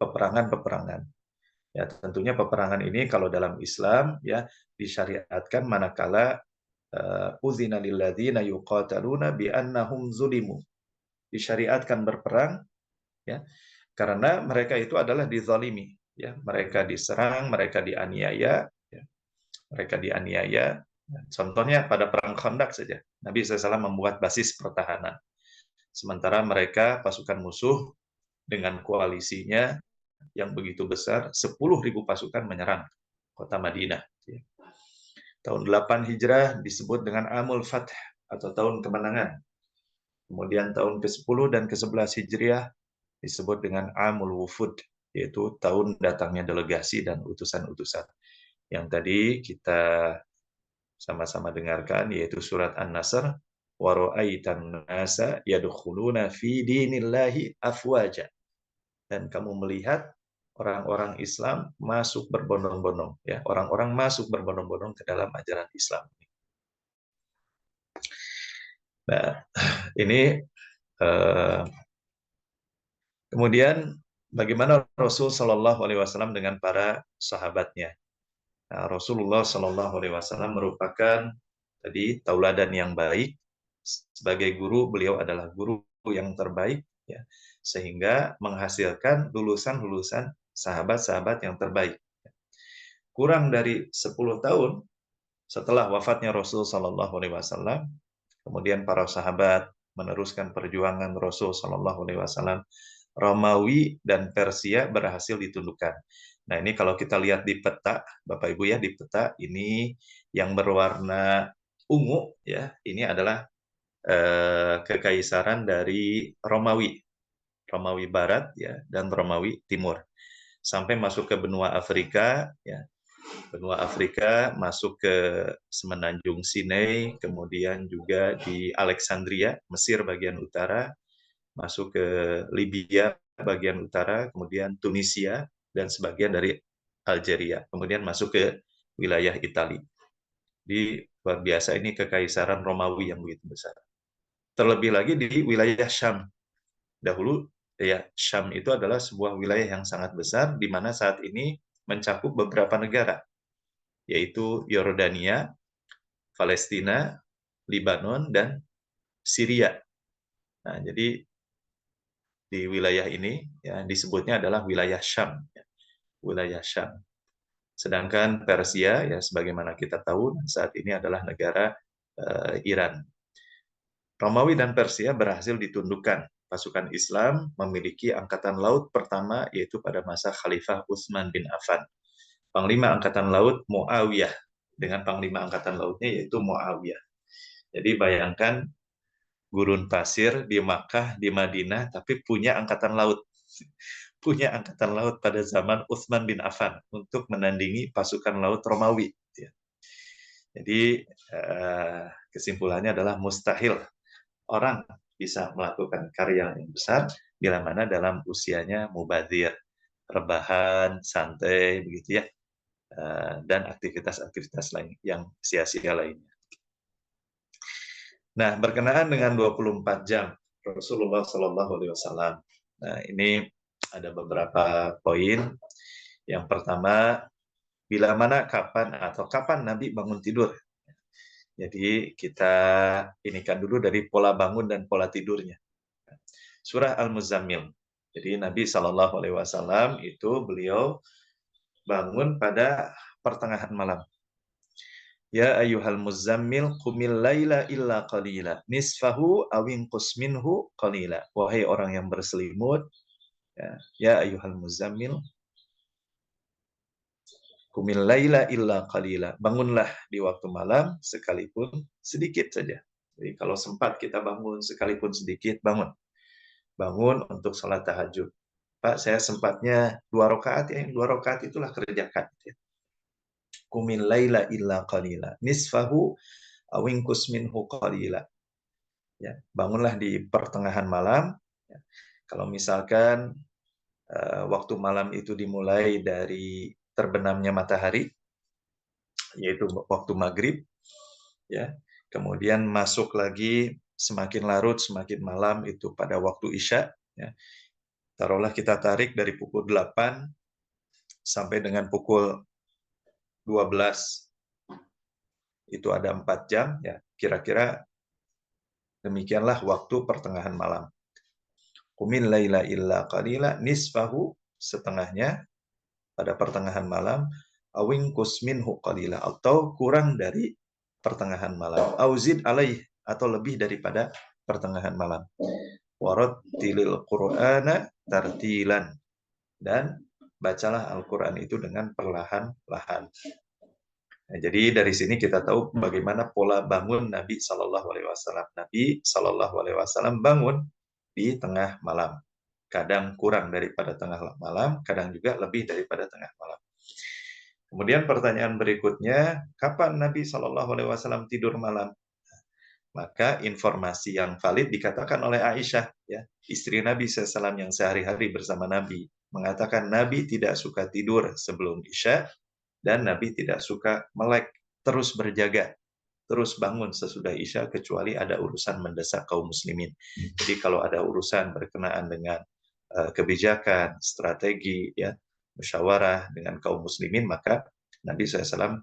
G: peperangan-peperangan. Ya, tentunya peperangan ini kalau dalam Islam, ya, disyariatkan manakala udzina lil ladzina yuqataluna bi annahum zulimu. Disyariatkan berperang, ya, karena mereka itu adalah dizalimi, ya, mereka diserang, mereka dianiaya, ya, mereka dianiaya. Contohnya pada perang Khandaq saja, Nabi SAW membuat basis pertahanan. Sementara mereka, pasukan musuh dengan koalisinya yang begitu besar, 10.000 pasukan menyerang kota Madinah. Tahun 8 Hijrah disebut dengan Amul Fath atau tahun kemenangan. Kemudian tahun ke-10 dan ke-11 Hijriah disebut dengan Amul Wufud, yaitu tahun datangnya delegasi dan utusan-utusan. Yang tadi kita sama-sama dengarkan, yaitu surat An-Nasr, wa ra'aitan nasa yadkhuluna fi dinillahi afwaja. Dan kamu melihat orang-orang Islam masuk berbondong-bondong, ya, orang-orang masuk berbondong-bondong ke dalam ajaran Islam. Nah, ini kemudian bagaimana Rasul Shallallahu Alaihi Wasallam dengan para sahabatnya. Nah, Rasulullah Shallallahu Alaihi Wasallam merupakan tadi tauladan yang baik. Sebagai guru, beliau adalah guru yang terbaik, ya, sehingga menghasilkan lulusan-lulusan sahabat-sahabat yang terbaik. Kurang dari 10 tahun setelah wafatnya Rasul Shallallahu Alaihi Wasallam, kemudian para sahabat meneruskan perjuangan Rasul Shallallahu Alaihi Wasallam. Romawi dan Persia berhasil ditundukkan. Nah, ini kalau kita lihat di peta, Bapak Ibu ya, di peta ini yang berwarna ungu ya, ini adalah kekaisaran dari Romawi, Romawi Barat ya, dan Romawi Timur. Sampai masuk ke benua Afrika ya. Benua Afrika masuk ke Semenanjung Sinai, kemudian juga di Alexandria, Mesir bagian utara, masuk ke Libya bagian utara, kemudian Tunisia, dan sebagian dari Algeria. Kemudian masuk ke wilayah Italia. Di luar biasa ini kekaisaran Romawi yang begitu besar. Terlebih lagi di wilayah Syam. Dahulu ya Syam itu adalah sebuah wilayah yang sangat besar di mana saat ini mencakup beberapa negara, yaitu Yordania, Palestina, Lebanon, dan Syria. Nah, jadi di wilayah ini ya disebutnya adalah wilayah Syam, ya. Wilayah Syam. Sedangkan Persia ya sebagaimana kita tahu saat ini adalah negara Iran. Romawi dan Persia berhasil ditundukkan. Pasukan Islam memiliki angkatan laut pertama yaitu pada masa Khalifah Utsman bin Affan. Panglima angkatan laut Muawiyah dengan panglima angkatan lautnya yaitu Muawiyah. Jadi bayangkan gurun pasir di Makkah, di Madinah, tapi punya angkatan laut. Punya angkatan laut pada zaman Utsman bin Affan untuk menandingi pasukan laut Romawi. Jadi kesimpulannya adalah mustahil orang bisa melakukan karya yang besar bila mana dalam usianya mubadzir, rebahan, santai, begitu ya, dan aktivitas-aktivitas lain yang sia-sia lainnya. Nah, berkenaan dengan 24 jam Rasulullah Shallallahu Alaihi Wasallam. Nah, ini ada beberapa poin. Yang pertama, bila mana, kapan, atau kapan Nabi bangun tidur. Jadi kita inikan dulu dari pola bangun dan pola tidurnya. Surah Al-Muzammil. Jadi Nabi Shallallahu Alaihi Wasallam itu beliau bangun pada pertengahan malam. Ya ayyuhal muzammil qumil laila illa qalila nisfahu awinqus minhu qalila. Wahai orang yang berselimut, ya ayyuhal muzammil qumil laila illa qalila. Bangunlah di waktu malam sekalipun sedikit saja. Jadi kalau sempat kita bangun sekalipun sedikit, bangun. Bangun untuk salat tahajud. Pak, saya sempatnya 2 rakaat ya, 2 rakaat itulah kerjakan. Qumil laila illa qalila nisfahu awinqus minhu qalila. Ya, bangunlah di pertengahan malam. Ya. Kalau misalkan waktu malam itu dimulai dari terbenamnya matahari, yaitu waktu maghrib, ya, kemudian masuk lagi semakin larut, semakin malam itu pada waktu isya. Ya. Taruhlah kita tarik dari pukul 8 sampai dengan pukul 12. Itu ada 4 jam, ya kira-kira demikianlah waktu pertengahan malam. Qumil laila illa qalila nisfahu, setengahnya pada pertengahan malam, awinqus minhu qalila, atau kurang dari pertengahan malam, auzid alaih, atau lebih daripada pertengahan malam. Warattilil Qur'ana tartilan, dan bacalah Al-Qur'an itu dengan perlahan-lahan. Nah, jadi dari sini kita tahu bagaimana pola bangun Nabi Shallallahu Alaihi Wasallam. Nabi Shallallahu Alaihi Wasallam bangun di tengah malam. Kadang kurang daripada tengah malam, kadang juga lebih daripada tengah malam. Kemudian pertanyaan berikutnya, kapan Nabi Shallallahu Alaihi Wasallam tidur malam? Maka informasi yang valid dikatakan oleh Aisyah, ya, istri Nabi SAW yang sehari-hari bersama Nabi, mengatakan Nabi tidak suka tidur sebelum Isya, dan Nabi tidak suka melek, terus berjaga, terus bangun sesudah Isya kecuali ada urusan mendesak kaum muslimin. Jadi kalau ada urusan berkenaan dengan kebijakan, strategi, ya, musyawarah dengan kaum muslimin, maka Nabi SAW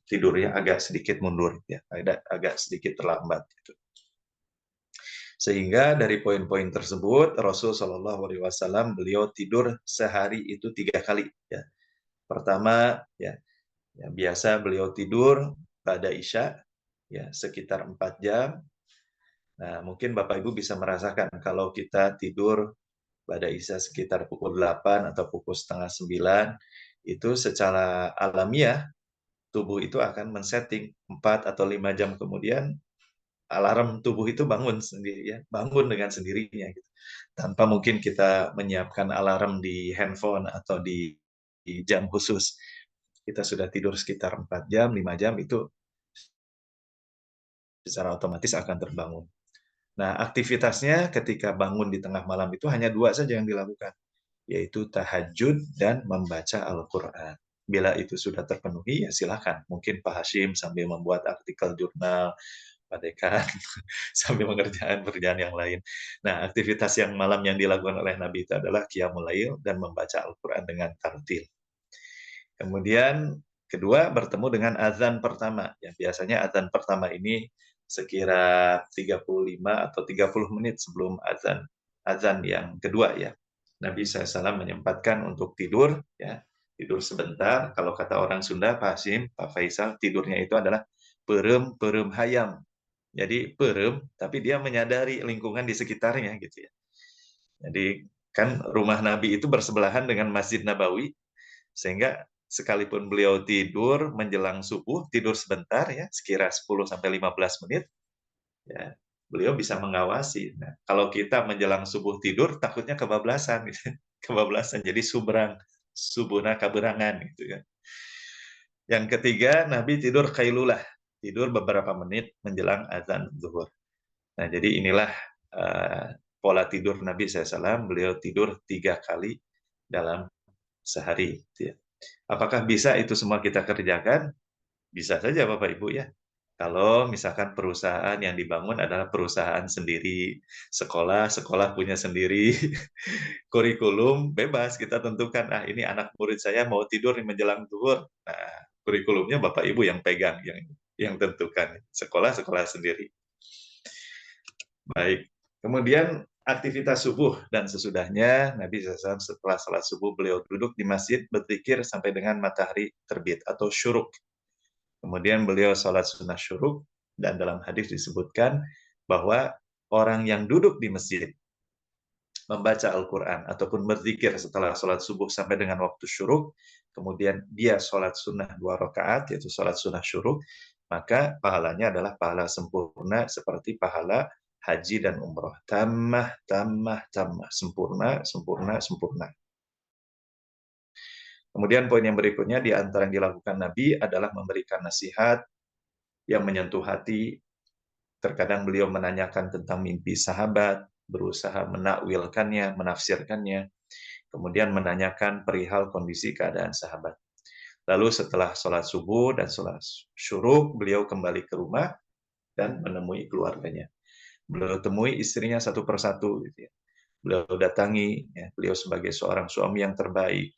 G: tidurnya agak sedikit mundur, ya, agak sedikit terlambat. Gitu. Sehingga dari poin-poin tersebut Rasul Shallallahu Alaihi Wasallam beliau tidur sehari itu 3 kali. Ya. Pertama, ya biasa beliau tidur pada Isya, ya sekitar 4 jam. Nah, mungkin Bapak Ibu bisa merasakan kalau kita tidur pada Isya sekitar pukul 8 atau pukul setengah 9, itu secara alamiah tubuh itu akan men-setting 4 atau 5 jam kemudian alarm tubuh itu bangun sendiri ya, bangun dengan sendirinya gitu. Tanpa mungkin kita menyiapkan alarm di handphone atau di jam khusus. Kita sudah tidur sekitar 4 jam, 5 jam itu secara otomatis akan terbangun. Nah, aktivitasnya ketika bangun di tengah malam itu hanya 2 saja yang dilakukan, yaitu tahajud dan membaca Al-Quran. Bila itu sudah terpenuhi, ya silakan. Mungkin Pak Hashim sambil membuat artikel jurnal, Pak Dekan sambil mengerjakan pekerjaan yang lain. Nah, aktivitas yang malam yang dilakukan oleh Nabi itu adalah Qiyamul Lail dan membaca Al-Quran dengan tartil. Kemudian kedua, bertemu dengan azan pertama. Yang biasanya azan pertama ini sekira 35 atau 30 menit sebelum azan yang kedua ya. Nabi SAW menyempatkan untuk tidur ya, tidur sebentar. Kalau kata orang Sunda, Pak Hasim, Pak Faisal, tidurnya itu adalah perem hayam. Jadi perem, tapi dia menyadari lingkungan di sekitarnya gitu ya. Jadi kan rumah Nabi itu bersebelahan dengan Masjid Nabawi, sehingga sekalipun beliau tidur menjelang subuh, tidur sebentar ya, sekira 10-15 menit, ya, beliau bisa mengawasi. Nah, kalau kita menjelang subuh tidur, takutnya kebablasan, gitu. Kebablasan, jadi subuhna kaberangan, gitu kan. Yang ketiga, Nabi tidur qailulah, tidur beberapa menit menjelang azan zuhur. Nah, jadi inilah pola tidur Nabi SAW, beliau tidur 3 kali dalam sehari. Gitu ya. Apakah bisa itu semua kita kerjakan? Bisa saja Bapak Ibu ya. Kalau misalkan perusahaan yang dibangun adalah perusahaan sendiri, sekolah punya sendiri, kurikulum bebas kita tentukan, ini anak murid saya mau tidur menjelang zuhur. Nah, kurikulumnya Bapak Ibu yang pegang, yang tentukan. Sekolah sendiri. Baik. Kemudian aktivitas subuh dan sesudahnya Nabi SAW setelah salat subuh beliau duduk di masjid berzikir sampai dengan matahari terbit atau syuruk. Kemudian beliau salat sunnah syuruk dan dalam hadis disebutkan bahwa orang yang duduk di masjid membaca Al-Quran ataupun berzikir setelah salat subuh sampai dengan waktu syuruk, kemudian dia salat sunnah 2 rakaat yaitu salat sunnah syuruk, maka pahalanya adalah pahala sempurna seperti pahala haji dan umroh. Tammah, sempurna. Kemudian poin yang berikutnya di antara yang dilakukan Nabi adalah memberikan nasihat yang menyentuh hati. Terkadang beliau menanyakan tentang mimpi sahabat, berusaha menakwilkannya, menafsirkannya. Kemudian menanyakan perihal kondisi keadaan sahabat. Lalu setelah sholat subuh dan sholat syuruk, beliau kembali ke rumah dan menemui keluarganya. Beliau temui istrinya satu persatu, gitu ya. Beliau datangi, ya, beliau sebagai seorang suami yang terbaik.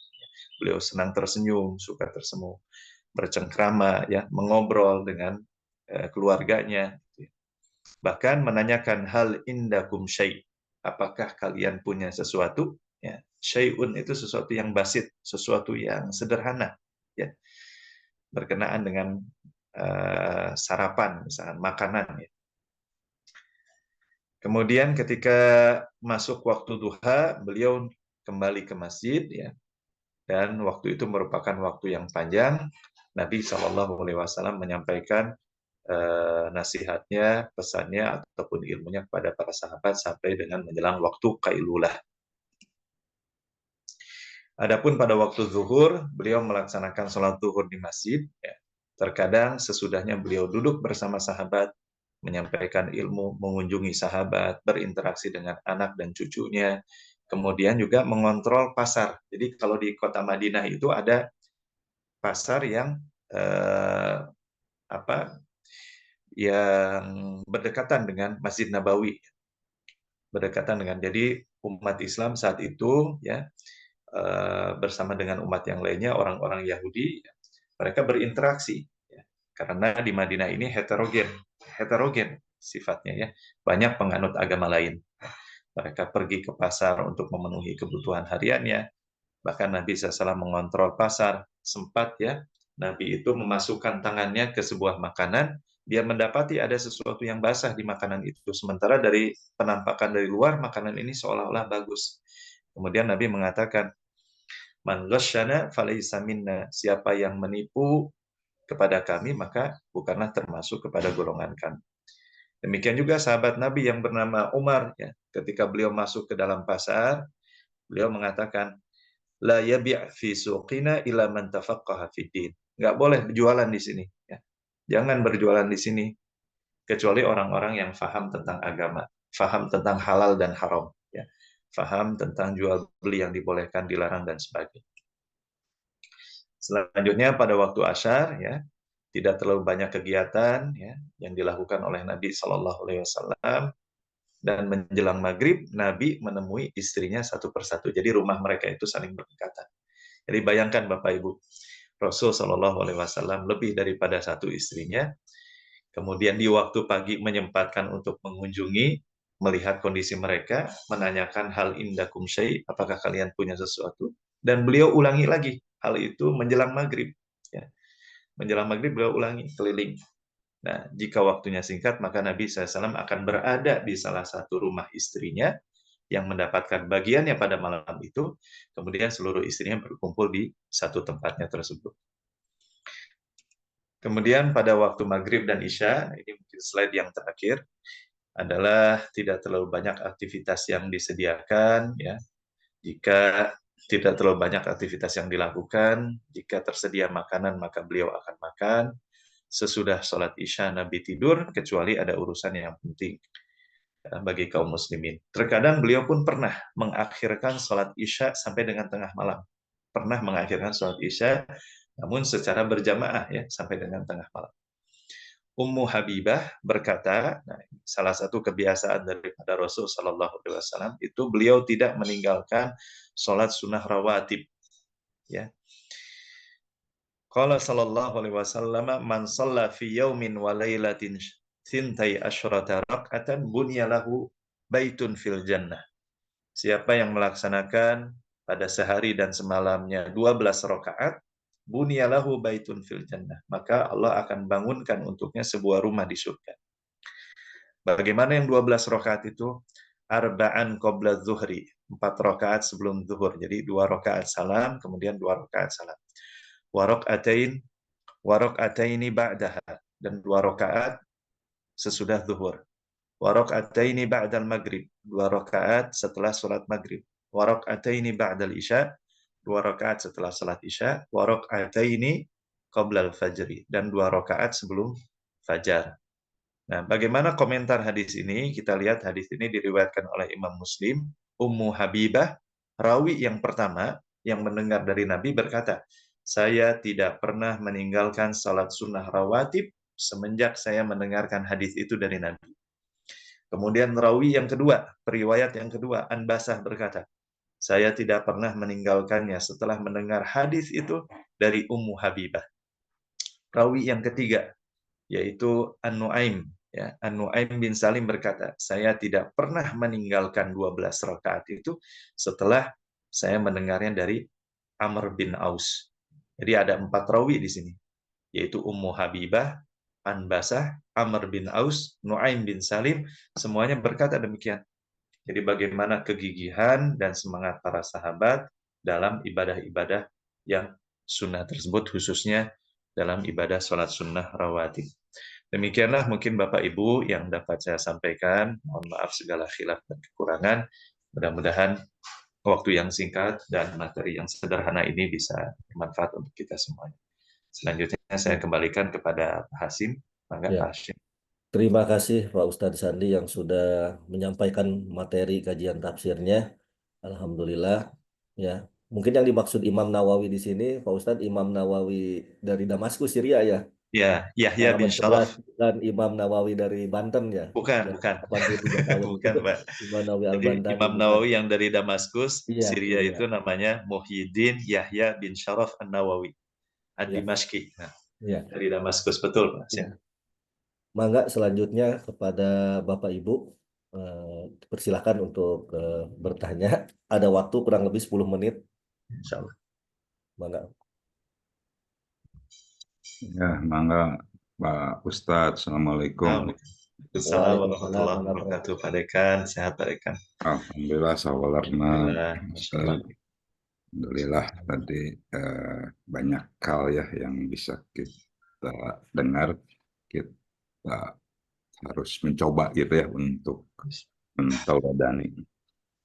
G: Beliau senang tersenyum, suka tersenyum, bercengkrama, ya, mengobrol dengan keluarganya. Gitu ya. Bahkan menanyakan hal indakum syai', apakah kalian punya sesuatu? Ya, syai'un itu sesuatu yang basit, sesuatu yang sederhana, ya, berkenaan dengan sarapan, misalnya makanan. Ya. Kemudian ketika masuk waktu duha, beliau kembali ke masjid, ya, dan waktu itu merupakan waktu yang panjang. Nabi SAW menyampaikan nasihatnya, pesannya, ataupun ilmunya kepada para sahabat sampai dengan menjelang waktu qailulah. Adapun pada waktu zuhur, beliau melaksanakan sholat zuhur di masjid. Ya. Terkadang sesudahnya beliau duduk bersama sahabat, menyampaikan ilmu, mengunjungi sahabat, berinteraksi dengan anak dan cucunya, kemudian juga mengontrol pasar. Jadi kalau di kota Madinah itu ada pasar yang yang berdekatan dengan Masjid Nabawi, berdekatan dengan. Jadi umat Islam saat itu ya bersama dengan umat yang lainnya, orang-orang Yahudi, mereka berinteraksi ya. Karena di Madinah ini heterogen sifatnya ya, banyak penganut agama lain. Mereka pergi ke pasar untuk memenuhi kebutuhan hariannya. Bahkan Nabi SAW mengontrol pasar, sempat ya Nabi itu memasukkan tangannya ke sebuah makanan, dia mendapati ada sesuatu yang basah di makanan itu, sementara dari penampakan dari luar makanan ini seolah-olah bagus. Kemudian Nabi mengatakan, man ghasyana falaysa minna. Siapa yang menipu kepada kami, maka bukanlah termasuk kepada golongan kami. Demikian juga sahabat Nabi yang bernama Umar, ya, ketika beliau masuk ke dalam pasar, beliau mengatakan, la yabi' fi suqina illa man tafaqqaha fiddin. Nggak boleh berjualan di sini. Ya. Jangan berjualan di sini kecuali orang-orang yang faham tentang agama, faham tentang halal dan haram, ya. Faham tentang jual beli yang dibolehkan, dilarang, dan sebagainya. Selanjutnya pada waktu Asyar, ya, tidak terlalu banyak kegiatan, ya, yang dilakukan oleh Nabi Shallallahu Alaihi Wasallam, dan menjelang maghrib Nabi menemui istrinya satu persatu. Jadi rumah mereka itu saling berdekatan. Jadi bayangkan Bapak Ibu, Rasul Shallallahu Alaihi Wasallam lebih daripada satu istrinya. Kemudian di waktu pagi menyempatkan untuk mengunjungi, melihat kondisi mereka, menanyakan hal indakum syai, apakah kalian punya sesuatu, dan beliau ulangi lagi hal itu menjelang maghrib. Ya. Menjelang maghrib beliau ulangi keliling. Nah, jika waktunya singkat, maka Nabi SAW akan berada di salah satu rumah istrinya yang mendapatkan bagiannya pada malam itu, kemudian seluruh istrinya berkumpul di satu tempatnya tersebut. Kemudian pada waktu maghrib dan isya, ini mungkin slide yang terakhir, adalah tidak terlalu banyak aktivitas yang disediakan, ya. Jika tidak terlalu banyak aktivitas yang dilakukan, jika tersedia makanan maka beliau akan makan. Sesudah sholat isya Nabi tidur, kecuali ada urusan yang penting bagi kaum muslimin. Terkadang beliau pun pernah mengakhirkan sholat isya sampai dengan tengah malam. Pernah mengakhirkan sholat isya, namun secara berjamaah, ya, sampai dengan tengah malam. Ummu Habibah berkata, nah, salah satu kebiasaan daripada Rasul Shallallahu Alaihi Wasallam itu beliau tidak meninggalkan sholat sunnah rawatib. Ya. Qala Shallallahu Alaihi Wasallam, man shalla fi yaumin wa lailatin thintai asyrata rak'atan bunya lahu baitun fil jannah. Siapa yang melaksanakan pada sehari dan semalamnya 12 rakaat, bunyalahu baitun fil jannah, maka Allah akan bangunkan untuknya sebuah rumah di surga. Bagaimana yang 12 rakaat itu? Arba'an qabla zuhri, 4 rakaat sebelum zuhur. Jadi 2 rakaat salam, kemudian 2 rakaat salam. Wa raka'ataini ba'daha, dan 2 rakaat sesudah zuhur. Wa raka'ataini ba'dal maghrib, 2 rakaat setelah salat maghrib. Wa raka'ataini ba'dal isya, 2 rakaat setelah salat isya. Wa raka'ataini qablal fajri, dan 2 rakaat sebelum fajar. Nah, bagaimana komentar hadis ini? Kita lihat hadis ini diriwayatkan oleh Imam Muslim. Ummu Habibah, rawi yang pertama yang mendengar dari Nabi, berkata, saya tidak pernah meninggalkan salat sunnah rawatib semenjak saya mendengarkan hadis itu dari Nabi. Kemudian rawi yang kedua, periwayat yang kedua, Anbasah berkata, saya tidak pernah meninggalkannya setelah mendengar hadis itu dari Ummu Habibah. Rawi yang ketiga, yaitu An-Nu'aim. Ya, An-Nu'aim bin Salim berkata, saya tidak pernah meninggalkan 12 rakaat itu setelah saya mendengarnya dari Amr bin Aus. Jadi ada 4 rawi di sini, yaitu Ummu Habibah, Anbasah, Amr bin Aus, Nu'aim bin Salim, semuanya berkata demikian. Jadi bagaimana kegigihan dan semangat para sahabat dalam ibadah-ibadah yang sunnah tersebut, khususnya dalam ibadah sholat sunnah rawatib. Demikianlah mungkin Bapak Ibu yang dapat saya sampaikan. Mohon maaf segala khilaf dan kekurangan. Mudah-mudahan waktu yang singkat dan materi yang sederhana ini bisa bermanfaat untuk kita semuanya. Selanjutnya saya kembalikan kepada Pak Hasim. Mangga,
E: Ya.
G: Pak Hasim.
E: Terima kasih Pak Ustadz Sandi yang sudah menyampaikan materi kajian tafsirnya. Alhamdulillah. Ya, mungkin yang dimaksud Imam Nawawi di sini, Pak Ustadz, Imam Nawawi dari Damaskus, Syria ya.
G: Ya, Yahya bin
E: Halaman
G: Sharaf.
E: 11, dan Imam Nawawi dari Banten ya.
G: Bukan,
E: Ya,
G: bukan.
E: 83 tahun.
G: Bukan, Pak.
E: Imam Nawawi
G: Jadi
E: Al-Bantani,
G: Imam
E: bukan.
G: Nawawi yang dari Damaskus,
E: Iya,
G: Syria
E: iya.
G: itu namanya Muhyiddin Yahya bin Sharaf An-Nawawi,
E: Iya.
G: Ad-Dimashqi. Nah,
E: Iya.
G: dari Damaskus, betul, Pak.
E: Iya. Mangga selanjutnya kepada Bapak Ibu, persilakan untuk bertanya. Ada waktu kurang lebih 10 menit.
G: Insya Allah.
E: Mangga.
H: Ya, mangga Pak Ustadz. Assalamualaikum.
G: Assalamualaikum
E: Waalaikumsalam
G: warahmatullahi
E: warahmatullahi
G: wabarakatuh. Pak Dekan, sehat Pak Dekan.
H: Alhamdulillah, sawalarna.
G: Alhamdulillah, Masya Allah.
H: Alhamdulillah tadi banyak hal ya yang bisa kita dengar. Kita harus mencoba gitu ya untuk mentauladani.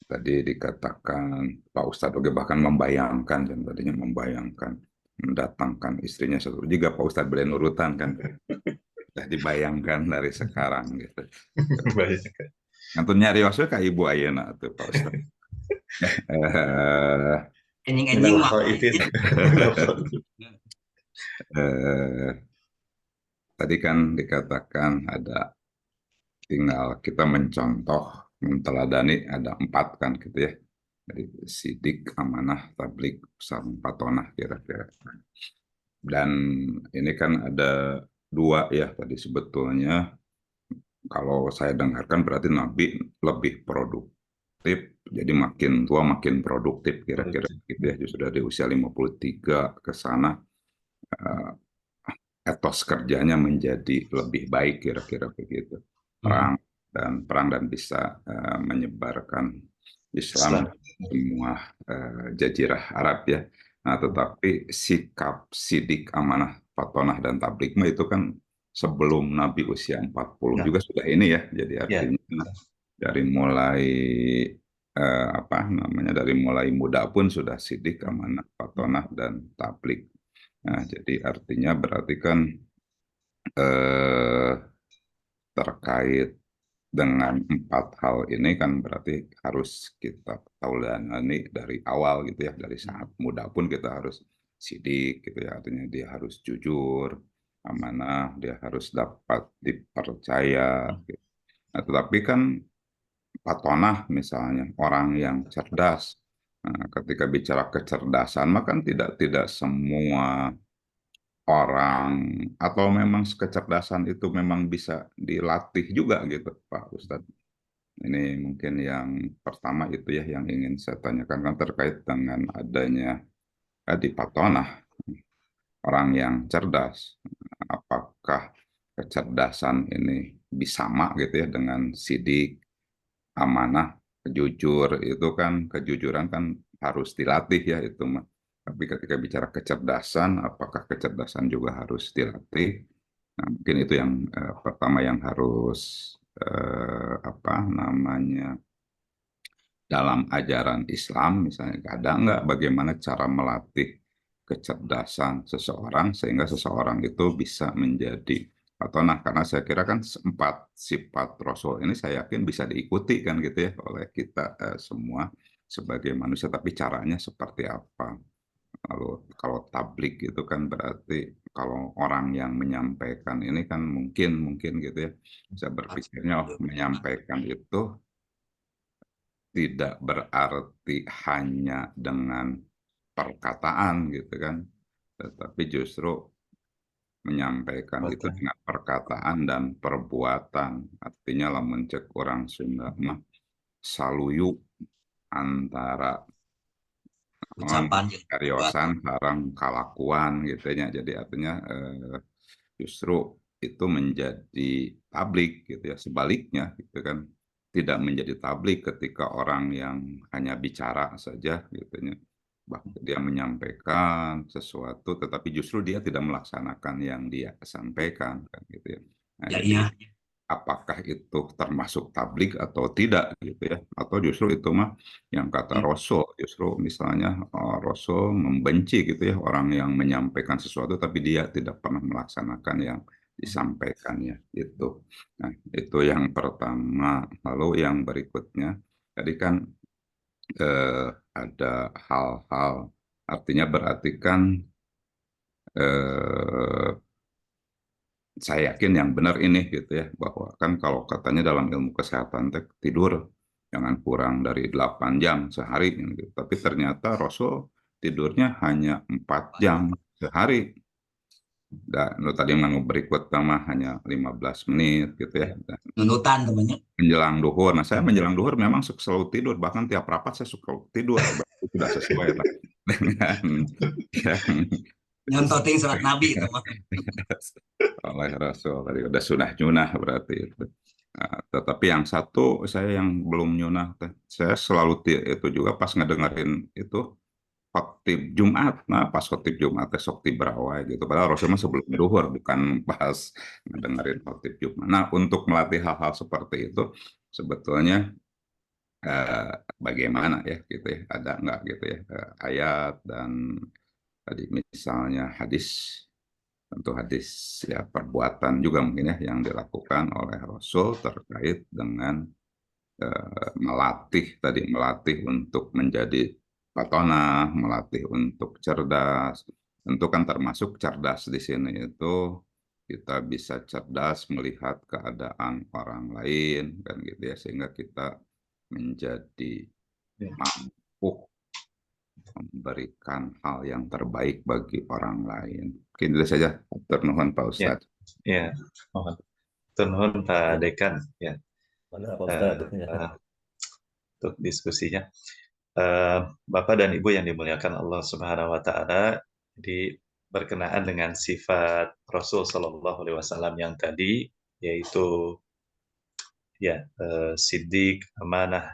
H: Tadi dikatakan Pak Ustadz oke, bahkan membayangkan, dan tadinya membayangkan mendatangkan istrinya satu. Jika Pak Ustadz boleh nurutan kan, sudah dibayangkan dari sekarang gitu.
G: Baik.
H: Ngantun nyari wasnya ke Ibu Ayana tuh Pak Ustadz.
F: Enjing-enjing
G: Minal
F: mah.
G: khaifin.
H: Tadi kan dikatakan ada tinggal kita mencontoh, menteladani ada 4 kan gitu ya. Jadi sidik, amanah, tablik, sarung patonah kira-kira. Dan ini kan ada 2 ya tadi sebetulnya. Kalau saya dengarkan berarti Nabi lebih produktif, jadi makin tua makin produktif kira-kira gitu ya. Justru dari usia 53 ke sana etos kerjanya menjadi lebih baik kira-kira begitu. Perang dan bisa menyebarkan Islam semua jazirah Arab ya. Nah, tetapi sikap sidik, amanah, patonah dan tabligh itu kan sebelum Nabi usia 40 juga sudah ini ya. Jadi artinya dari mulai dari mulai muda pun sudah sidik, amanah, patonah dan tabligh. Nah, jadi artinya berarti kan terkait dengan 4 hal ini kan berarti harus kita taulani dari awal gitu ya, dari saat muda pun kita harus sidik gitu ya, artinya dia harus jujur, amanah, dia harus dapat dipercaya gitu. Nah, tetapi kan patonah misalnya orang yang cerdas. Nah, ketika bicara kecerdasan maka kan tidak semua orang atau memang kecerdasan itu memang bisa dilatih juga gitu Pak Ustadz. Ini mungkin yang pertama itu ya yang ingin saya tanyakan kan terkait dengan adanya di patonah orang yang cerdas. Apakah kecerdasan ini sama gitu ya dengan sidik, amanah, jujur itu kan kejujuran kan harus dilatih ya itu mah. Tapi ketika bicara kecerdasan, apakah kecerdasan juga harus dilatih? Nah, mungkin itu yang pertama yang harus dalam ajaran Islam misalnya ada nggak bagaimana cara melatih kecerdasan seseorang sehingga seseorang itu bisa menjadi patonah, karena saya kira kan 4 sifat Rasul ini saya yakin bisa diikuti kan gitu ya oleh kita semua sebagai manusia, tapi caranya seperti apa? Lalu kalau tablik itu kan berarti kalau orang yang menyampaikan ini kan mungkin gitu ya, saya berpikirnya menyampaikan itu tidak berarti hanya dengan perkataan gitu kan, tetapi justru menyampaikan itu dengan perkataan dan perbuatan. Artinya lamun cek orang Sunda mah saluyu antara
F: Ucapan
H: karyosan sareng kalakuan gitu ya. Jadi artinya justru itu menjadi tablik gitu ya. Sebaliknya gitu kan tidak menjadi tablik ketika orang yang hanya bicara saja gitu ya. Bahkan dia menyampaikan sesuatu tetapi justru dia tidak melaksanakan yang dia sampaikan kan gitu ya. Nah, jadi apakah itu termasuk tablik atau tidak gitu ya, atau justru itu mah yang kata Rasul, justru misalnya Rasul membenci gitu ya orang yang menyampaikan sesuatu tapi dia tidak pernah melaksanakan yang disampaikannya itu. Nah, itu yang pertama. Lalu yang berikutnya tadi kan ada hal-hal, artinya berarti kan saya yakin yang benar ini gitu ya, bahwa kan kalau katanya dalam ilmu kesehatan tidur jangan kurang dari 8 jam sehari gitu. Tapi ternyata Rasul tidurnya hanya 4 jam sehari. Dan tadi yang berikut sama hanya 15 menit gitu ya.
F: Nunutan temannya.
H: Menjelang duhur. Nah, saya menjelang duhur memang selalu tidur, bahkan tiap rapat saya suka tidur. Berarti sudah sesuai lah dengan yang
F: Nyontotin surat Nabi teman.
H: oleh Rasul tadi udah sunah junah berarti itu. Tetapi yang satu saya yang belum nyunah, saya selalu itu juga pas ngedengerin itu khotib Jumat, nah pas khotib Jumat sok berawai gitu. Padahal Rasulullah sebelum duhur, bukan pas ngedengerin khotib Jumat. Nah, untuk melatih hal-hal seperti itu sebetulnya bagaimana ya gitu ya, ada nggak gitu ya ayat dan tadi misalnya hadis, tentu hadis ya perbuatan juga mungkin ya yang dilakukan oleh Rasul terkait dengan melatih untuk menjadi patona, melatih untuk cerdas. Tentu kan termasuk cerdas di sini itu kita bisa cerdas melihat keadaan orang lain kan gitu ya, sehingga kita menjadi mampu memberikan hal yang terbaik bagi orang lain. Mungkin itu saja. Ternuhun Pak Ustadz.
G: Ya, mohon. Ternuhun Pak Dekan ya.
E: Mana Pak Ustadz?
G: Untuk diskusinya. Bapak dan Ibu yang dimuliakan Allah Subhanahu wa taala, jadi berkenaan dengan sifat Rasul Shallallahu alaihi wasallam yang tadi, yaitu ya siddiq, amanah,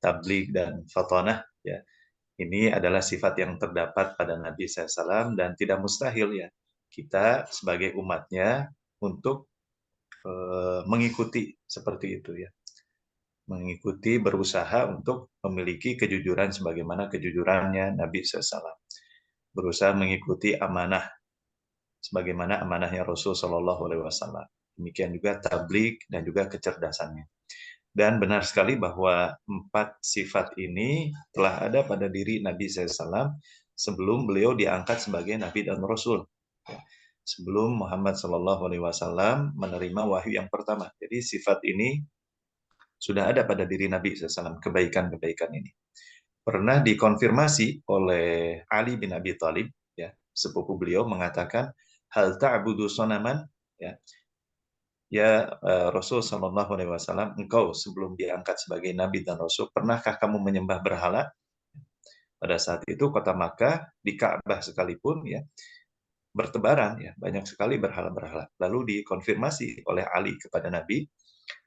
G: tabligh dan fatanah ya. Ini adalah sifat yang terdapat pada Nabi SAW dan tidak mustahil ya kita sebagai umatnya untuk mengikuti seperti itu ya. Mengikuti, berusaha untuk memiliki kejujuran sebagaimana kejujurannya Nabi SAW. Berusaha mengikuti amanah sebagaimana amanahnya Rasul Shallallahu alaihi wasallam. Demikian juga tabligh dan juga kecerdasannya. Dan benar sekali bahwa 4 sifat ini telah ada pada diri Nabi SAW sebelum beliau diangkat sebagai Nabi dan Rasul. Sebelum Muhammad SAW menerima wahyu yang pertama. Jadi sifat ini sudah ada pada diri Nabi SAW, kebaikan-kebaikan ini. Pernah dikonfirmasi oleh Ali bin Abi Thalib, ya, sepupu beliau mengatakan, hal ta'budu sonaman, ya Rasul Shallallahu alaihi wasallam, engkau sebelum diangkat sebagai nabi dan rasul, pernahkah kamu menyembah berhala? Pada saat itu kota Makkah, di Ka'bah sekalipun ya bertebaran ya, banyak sekali berhala-berhala. Lalu dikonfirmasi oleh Ali kepada Nabi,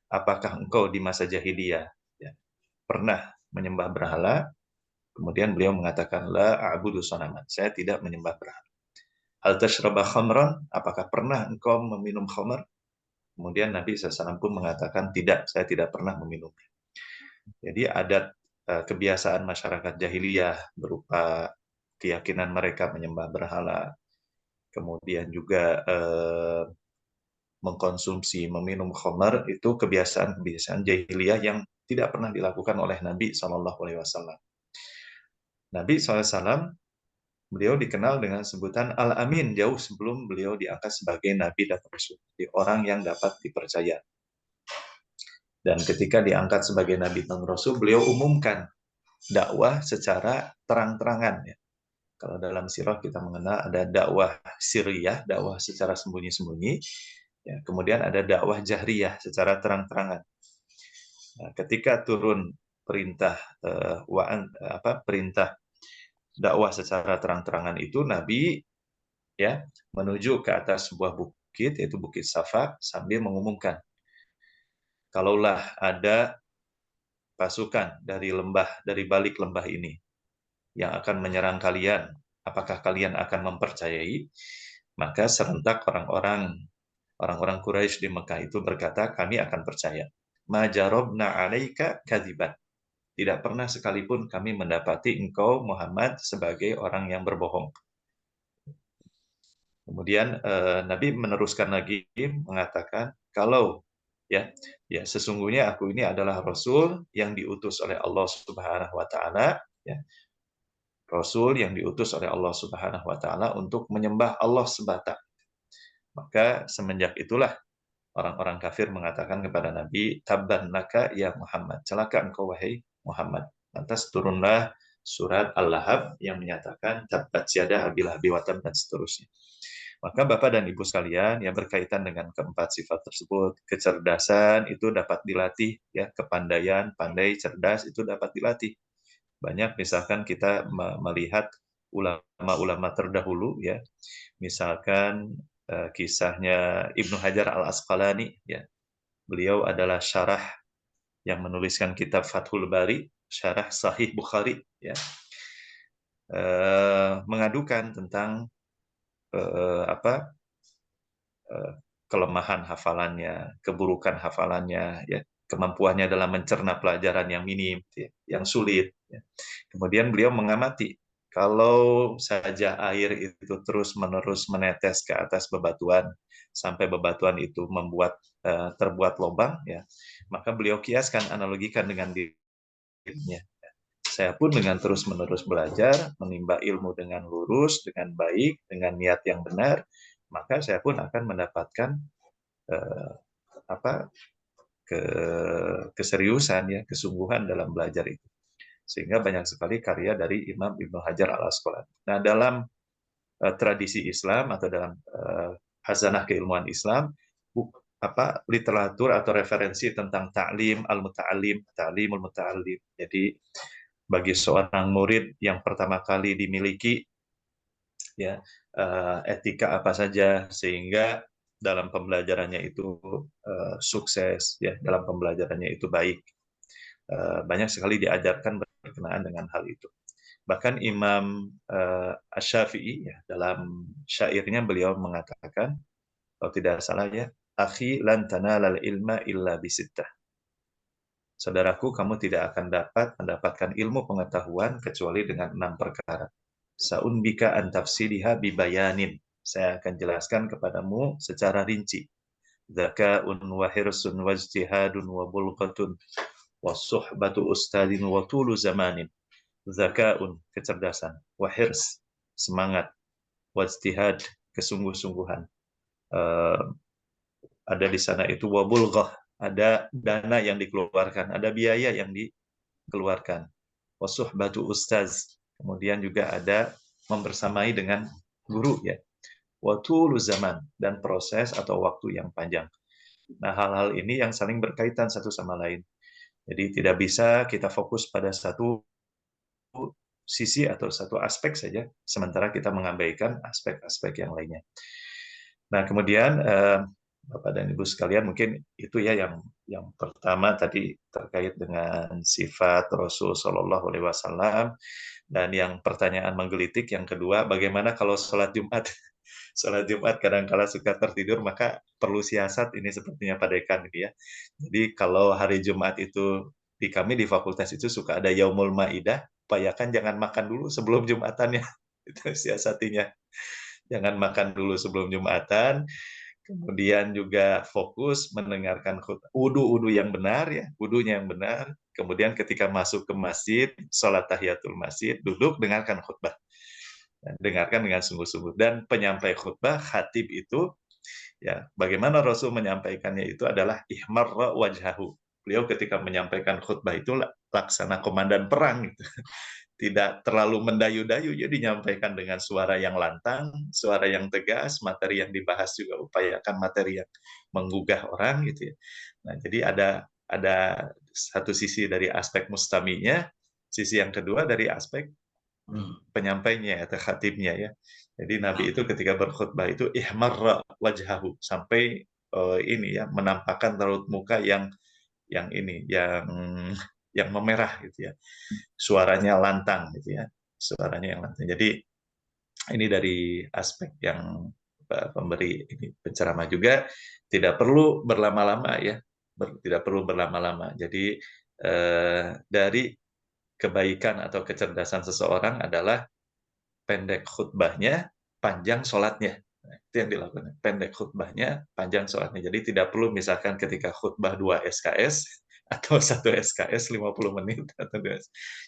G: apakah engkau di masa jahiliyah ya, pernah menyembah berhala? Kemudian beliau mengatakan, la a'budu sonaman, saya tidak menyembah berhala. Hal tashraba khamran, apakah pernah engkau meminum khamr? Kemudian Nabi SAW pun mengatakan, tidak, saya tidak pernah meminumnya. Jadi adat kebiasaan masyarakat jahiliyah berupa keyakinan mereka menyembah berhala, kemudian juga mengkonsumsi, meminum khamar, itu kebiasaan-kebiasaan jahiliyah yang tidak pernah dilakukan oleh Nabi SAW. Nabi SAW, beliau dikenal dengan sebutan Al-Amin jauh sebelum beliau diangkat sebagai Nabi dan Rasul. Jadi orang yang dapat dipercaya. Dan ketika diangkat sebagai Nabi dan Rasul, beliau umumkan dakwah secara terang-terangan. Ya. Kalau dalam sirah kita mengenal ada dakwah sirriyah, dakwah secara sembunyi-sembunyi. Ya, kemudian ada dakwah jahriyah secara terang-terangan. Nah, ketika turun perintah perintah dakwah secara terang-terangan itu, Nabi ya menuju ke atas sebuah bukit, yaitu Bukit Safa, sambil mengumumkan, kalaulah ada pasukan dari balik lembah ini yang akan menyerang kalian, apakah kalian akan mempercayai? Maka serentak orang-orang Quraisy di Mekah itu berkata, kami akan percaya. Ma jarobna 'alaika kadziban. Tidak pernah sekalipun kami mendapati engkau Muhammad sebagai orang yang berbohong. Kemudian Nabi meneruskan lagi mengatakan, kalau ya sesungguhnya aku ini adalah Rasul yang diutus oleh Allah Subhanahu wa taala, ya. Rasul yang diutus oleh Allah Subhanahu wa taala untuk menyembah Allah semata. Maka semenjak itulah orang-orang kafir mengatakan kepada Nabi, tabban laka ya Muhammad, celaka engkau wahai Muhammad. Lantas turunlah surat Al-Lahab yang menyatakan tabbat yada abi lahabi wa tab, dan seterusnya. Maka Bapak dan Ibu sekalian, yang berkaitan dengan keempat sifat tersebut, kecerdasan itu dapat dilatih, ya, kepandaian, pandai, cerdas itu dapat dilatih. Banyak misalkan kita melihat ulama-ulama terdahulu, ya, misalkan kisahnya Ibnu Hajar Al-Asqalani, ya, Beliau adalah syarah yang menuliskan kitab Fathul Bari, syarah Sahih Bukhari, ya. Mengadukan tentang kelemahan hafalannya, keburukan hafalannya, ya, kemampuannya dalam mencerna pelajaran yang minim, ya, yang sulit. Ya. Kemudian beliau mengamati kalau saja air itu terus-menerus menetes ke atas bebatuan sampai bebatuan itu terbuat lubang, ya, maka beliau kiaskan, analogikan dengan dirinya. Saya pun dengan terus-menerus belajar, menimba ilmu dengan lurus, dengan baik, dengan niat yang benar, maka saya pun akan mendapatkan keseriusan, ya, kesungguhan dalam belajar itu. Sehingga banyak sekali karya dari Imam Ibnu Hajar Al-Asqalani. Nah, dalam tradisi Islam atau dalam khazanah keilmuan Islam, literatur atau referensi tentang ta'lim al-muta'allim, ta'limul muta'allim. Jadi bagi seorang murid yang pertama kali dimiliki, ya, etika apa saja sehingga dalam pembelajarannya itu sukses, ya, dalam pembelajarannya itu baik. Banyak sekali diajarkan berkenaan dengan hal itu. Bahkan Imam Asy-Syafi'i, ya, dalam syairnya beliau mengatakan, kalau tidak salah, ya, akhi lan tanalal ilma illa bisittah. Saudaraku, kamu tidak akan dapat mendapatkan ilmu pengetahuan kecuali dengan 6 perkara. Sa'unbika an tafsiliha bibayanin. Saya akan jelaskan kepadamu secara rinci. Dzaka'un wa hirsun wa ijtihadun wa bulghatun wa suhbatu ustadin wa tulu zamanin. Dzaka'un, kecerdasan, wa hirs, semangat, wa ijtihad, kesungguh-sungguhan. Ada di sana itu wa bulghah, ada dana yang dikeluarkan, ada biaya yang dikeluarkan. Wa suhbatu ustaz, kemudian juga ada membersamai dengan guru, ya. Wa tulu zaman, dan proses atau waktu yang panjang. Nah, hal-hal ini yang saling berkaitan satu sama lain. Jadi tidak bisa kita fokus pada satu sisi atau satu aspek saja, sementara kita mengabaikan aspek-aspek yang lainnya. Nah, kemudian Bapak dan Ibu sekalian, mungkin itu ya yang pertama tadi terkait dengan sifat Rasul Shallallahu Alaihi Wasallam, dan yang pertanyaan menggelitik yang kedua, bagaimana kalau sholat Jumat? Sholat Jumat kadang-kala suka tertidur, maka perlu siasat ini sepertinya Pak Dekan, gitu ya. Jadi kalau hari Jumat itu di kami di fakultas itu suka ada Yaumul Maidah, upayakan jangan makan dulu sebelum Jumatannya. Itu siasatinya. Jangan makan dulu sebelum Jumatan. Kemudian juga fokus mendengarkan khutbah, wudu yang benar, ya, wudunya yang benar. Kemudian ketika masuk ke masjid, sholat tahiyatul masjid, duduk dengarkan khutbah, dengarkan dengan sungguh-sungguh. Dan penyampai khutbah, khatib itu, ya, bagaimana Rasul menyampaikannya itu adalah ihmarra wajhahu. Beliau ketika menyampaikan khutbah itu laksana komandan perang, gitu. Tidak terlalu mendayu-dayu, jadi menyampaikan dengan suara yang lantang, suara yang tegas, materi yang dibahas juga upayakan materi yang menggugah orang, gitu ya. Nah, jadi ada satu sisi dari aspek mustaminya, sisi yang kedua dari aspek penyampainya atau khatibnya, ya. Jadi Nabi itu ketika berkhutbah itu ihmarra wajhahu, sampai ini, ya, menampakkan raut muka yang memerah, gitu ya. Suaranya lantang, gitu ya. Suaranya yang lantang. Jadi ini dari aspek yang pemberi ini penceramah juga tidak perlu berlama-lama, ya. Tidak perlu berlama-lama. Jadi dari kebaikan atau kecerdasan seseorang adalah pendek khutbahnya, panjang sholatnya. Nah, itu yang dilakukan. Pendek khutbahnya, panjang sholatnya. Jadi tidak perlu misalkan ketika khutbah 2 SKS atau 1 SKS 50 menit.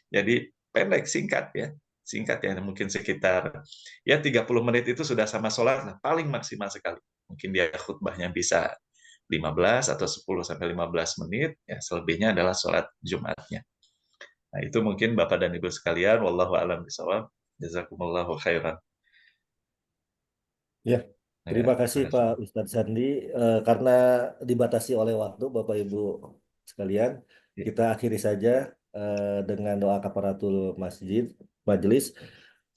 G: Jadi pendek, singkat, ya. Singkat, ya, mungkin sekitar, ya, 30 menit itu sudah sama sholat, nah, paling maksimal sekali. Mungkin dia khutbahnya bisa 15 atau 10 sampai 15 menit, ya, selebihnya adalah sholat Jumatnya. Nah, itu mungkin Bapak dan Ibu sekalian, wallahu a'lam bishawab. Jazakumullahu khairan.
E: Ya, terima kasih
G: terima
E: Pak
G: kasih.
E: Ustadz Sandi. Karena dibatasi oleh waktu, Bapak Ibu sekalian,
G: Ya.
E: kita akhiri saja dengan doa kafaratul majelis.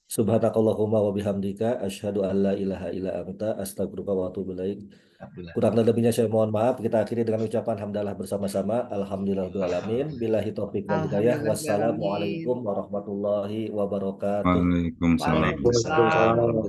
E: Subhanakallahumma wa bihamdika asyhadu an la ilaha illa anta astaghfiruka wa atubu ilaik.
C: Alhamdulillah.
E: Kurang dan lebihnya saya mohon maaf. Kita akhiri dengan ucapan hamdalah bersama-sama. Alhamdulillahirabbil alamin. Billahi taufiq wal hidayah. Wassalamualaikum warahmatullahi wabarakatuh.
H: Waalaikumsalam.
A: Waalaikumsalam.